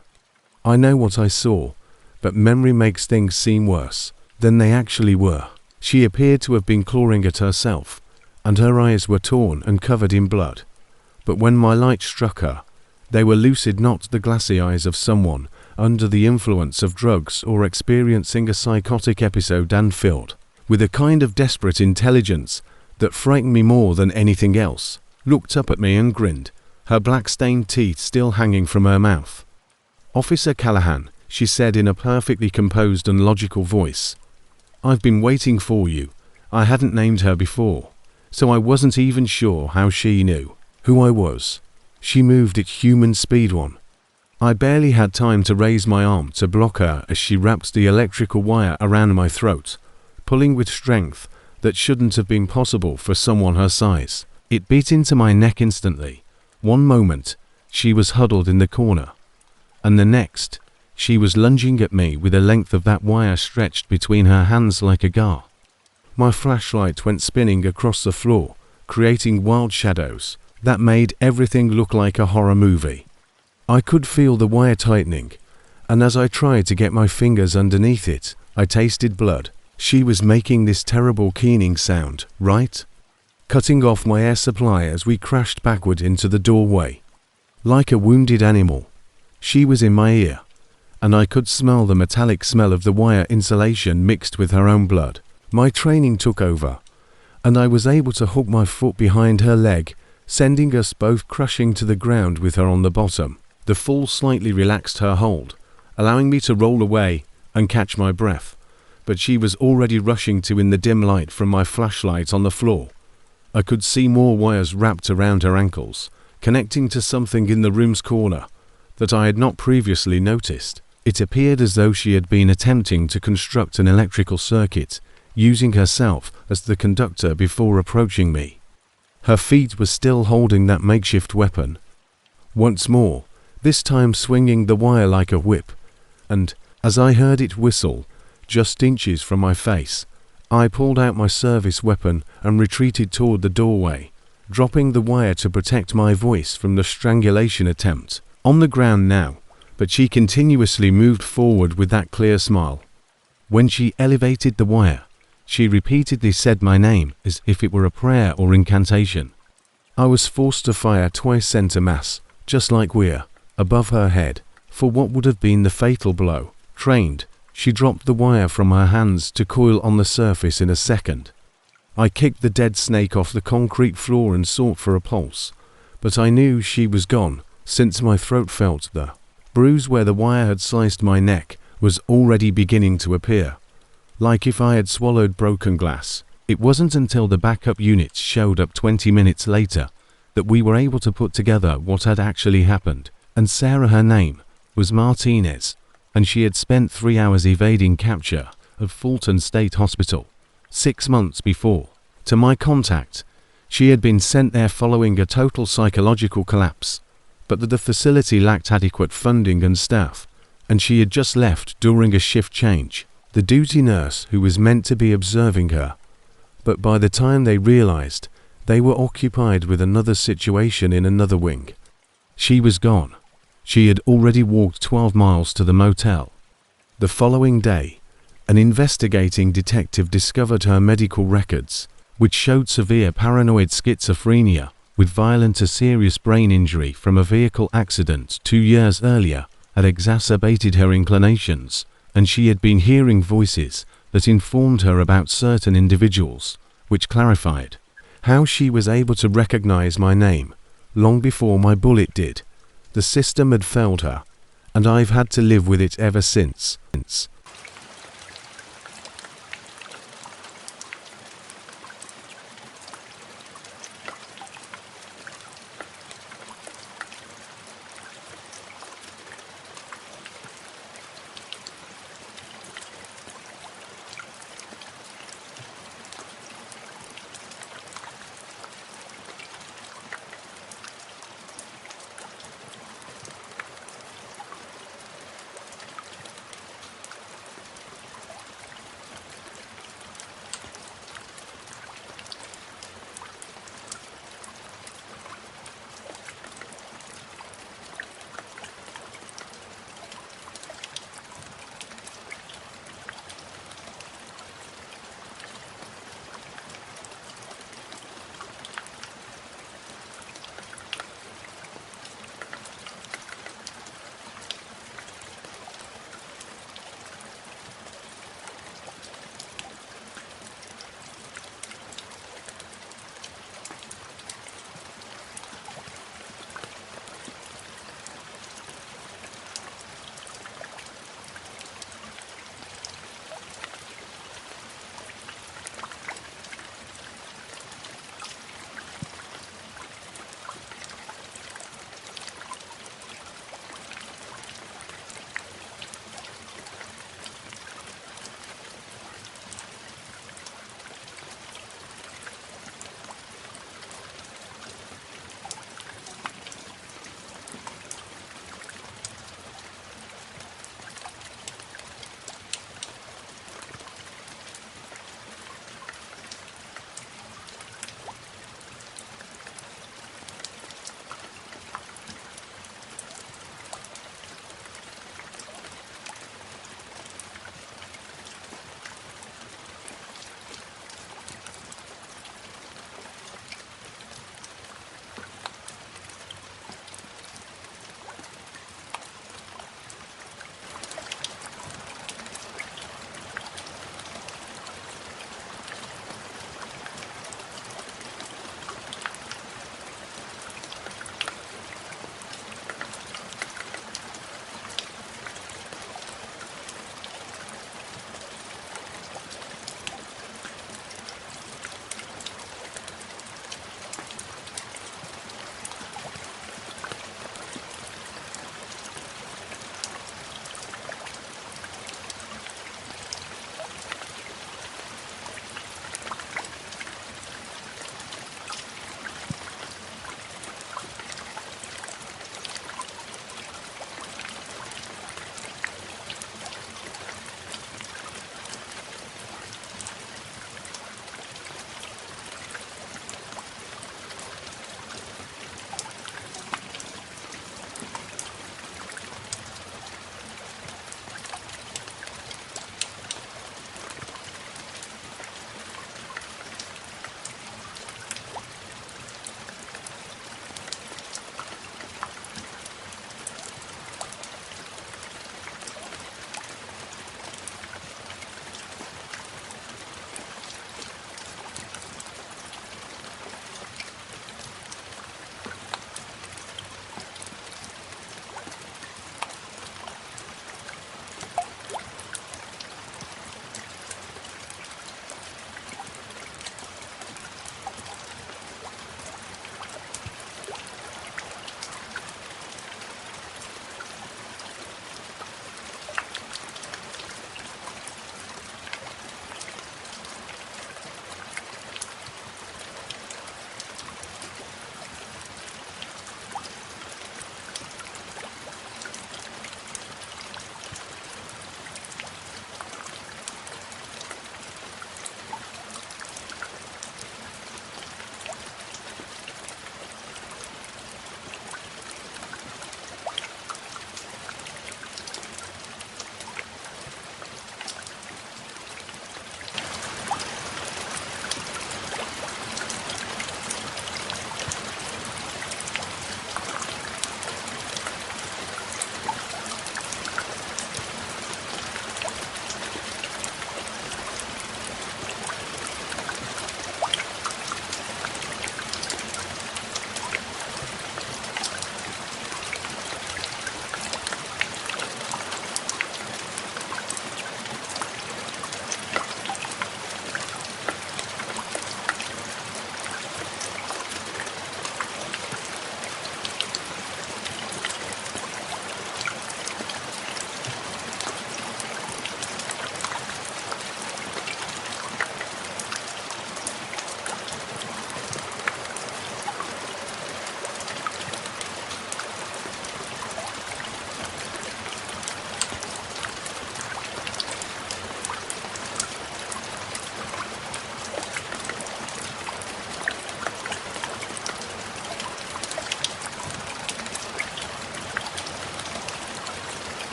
I know what I saw, but memory makes things seem worse than they actually were. She appeared to have been clawing at herself, and her eyes were torn and covered in blood. But when my light struck her, they were lucid, not the glassy eyes of someone under the influence of drugs or experiencing a psychotic episode, and filled with a kind of desperate intelligence that frightened me more than anything else. Looked up at me and grinned, her black-stained teeth still hanging from her mouth. "Officer Callahan," she said in a perfectly composed and logical voice, "I've been waiting for you." I hadn't named her before, so I wasn't even sure how she knew who I was. She moved at human speed. I barely had time to raise my arm to block her as she wrapped the electrical wire around my throat, pulling with strength that shouldn't have been possible for someone her size. It beat into my neck instantly. One moment, she was huddled in the corner, and the next, she was lunging at me with a length of that wire stretched between her hands like a gar. My flashlight went spinning across the floor, creating wild shadows that made everything look like a horror movie. I could feel the wire tightening, and as I tried to get my fingers underneath it, I tasted blood. She was making this terrible keening sound, right? Cutting off my air supply as we crashed backward into the doorway. Like a wounded animal, she was in my ear, and I could smell the metallic smell of the wire insulation mixed with her own blood. My training took over, and I was able to hook my foot behind her leg, sending us both crushing to the ground with her on the bottom. The fall slightly relaxed her hold, allowing me to roll away and catch my breath, but she was already rushing to in the dim light from my flashlight on the floor. I could see more wires wrapped around her ankles, connecting to something in the room's corner that I had not previously noticed. It appeared as though she had been attempting to construct an electrical circuit, using herself as the conductor before approaching me. Her feet were still holding that makeshift weapon. Once more, this time swinging the wire like a whip, and, as I heard it whistle, just inches from my face, I pulled out my service weapon and retreated toward the doorway, dropping the wire to protect my voice from the strangulation attempt. On the ground now, but she continuously moved forward with that clear smile. When she elevated the wire, she repeatedly said my name as if it were a prayer or incantation. I was forced to fire twice center mass, just like we're, above her head, for what would have been the fatal blow. Trained, she dropped the wire from her hands to coil on the surface in a second. I kicked the dead snake off the concrete floor and sought for a pulse, but I knew she was gone, since my throat felt the bruise where the wire had sliced my neck was already beginning to appear, like if I had swallowed broken glass. It wasn't until the backup units showed up 20 minutes later that we were able to put together what had actually happened, and Sarah, her name, was Martinez, and she had spent 3 hours evading capture at Fulton State Hospital 6 months before. To my contact, she had been sent there following a total psychological collapse, but that the facility lacked adequate funding and staff, and she had just left during a shift change. The duty nurse who was meant to be observing her, but by the time they realized, they were occupied with another situation in another wing. She was gone. She had already walked 12 miles to the motel. The following day, an investigating detective discovered her medical records, which showed severe paranoid schizophrenia with violent to serious brain injury from a vehicle accident 2 years earlier had exacerbated her inclinations, and she had been hearing voices that informed her about certain individuals, which clarified how she was able to recognize my name long before my bullet did. The system had failed her, and I've had to live with it ever since.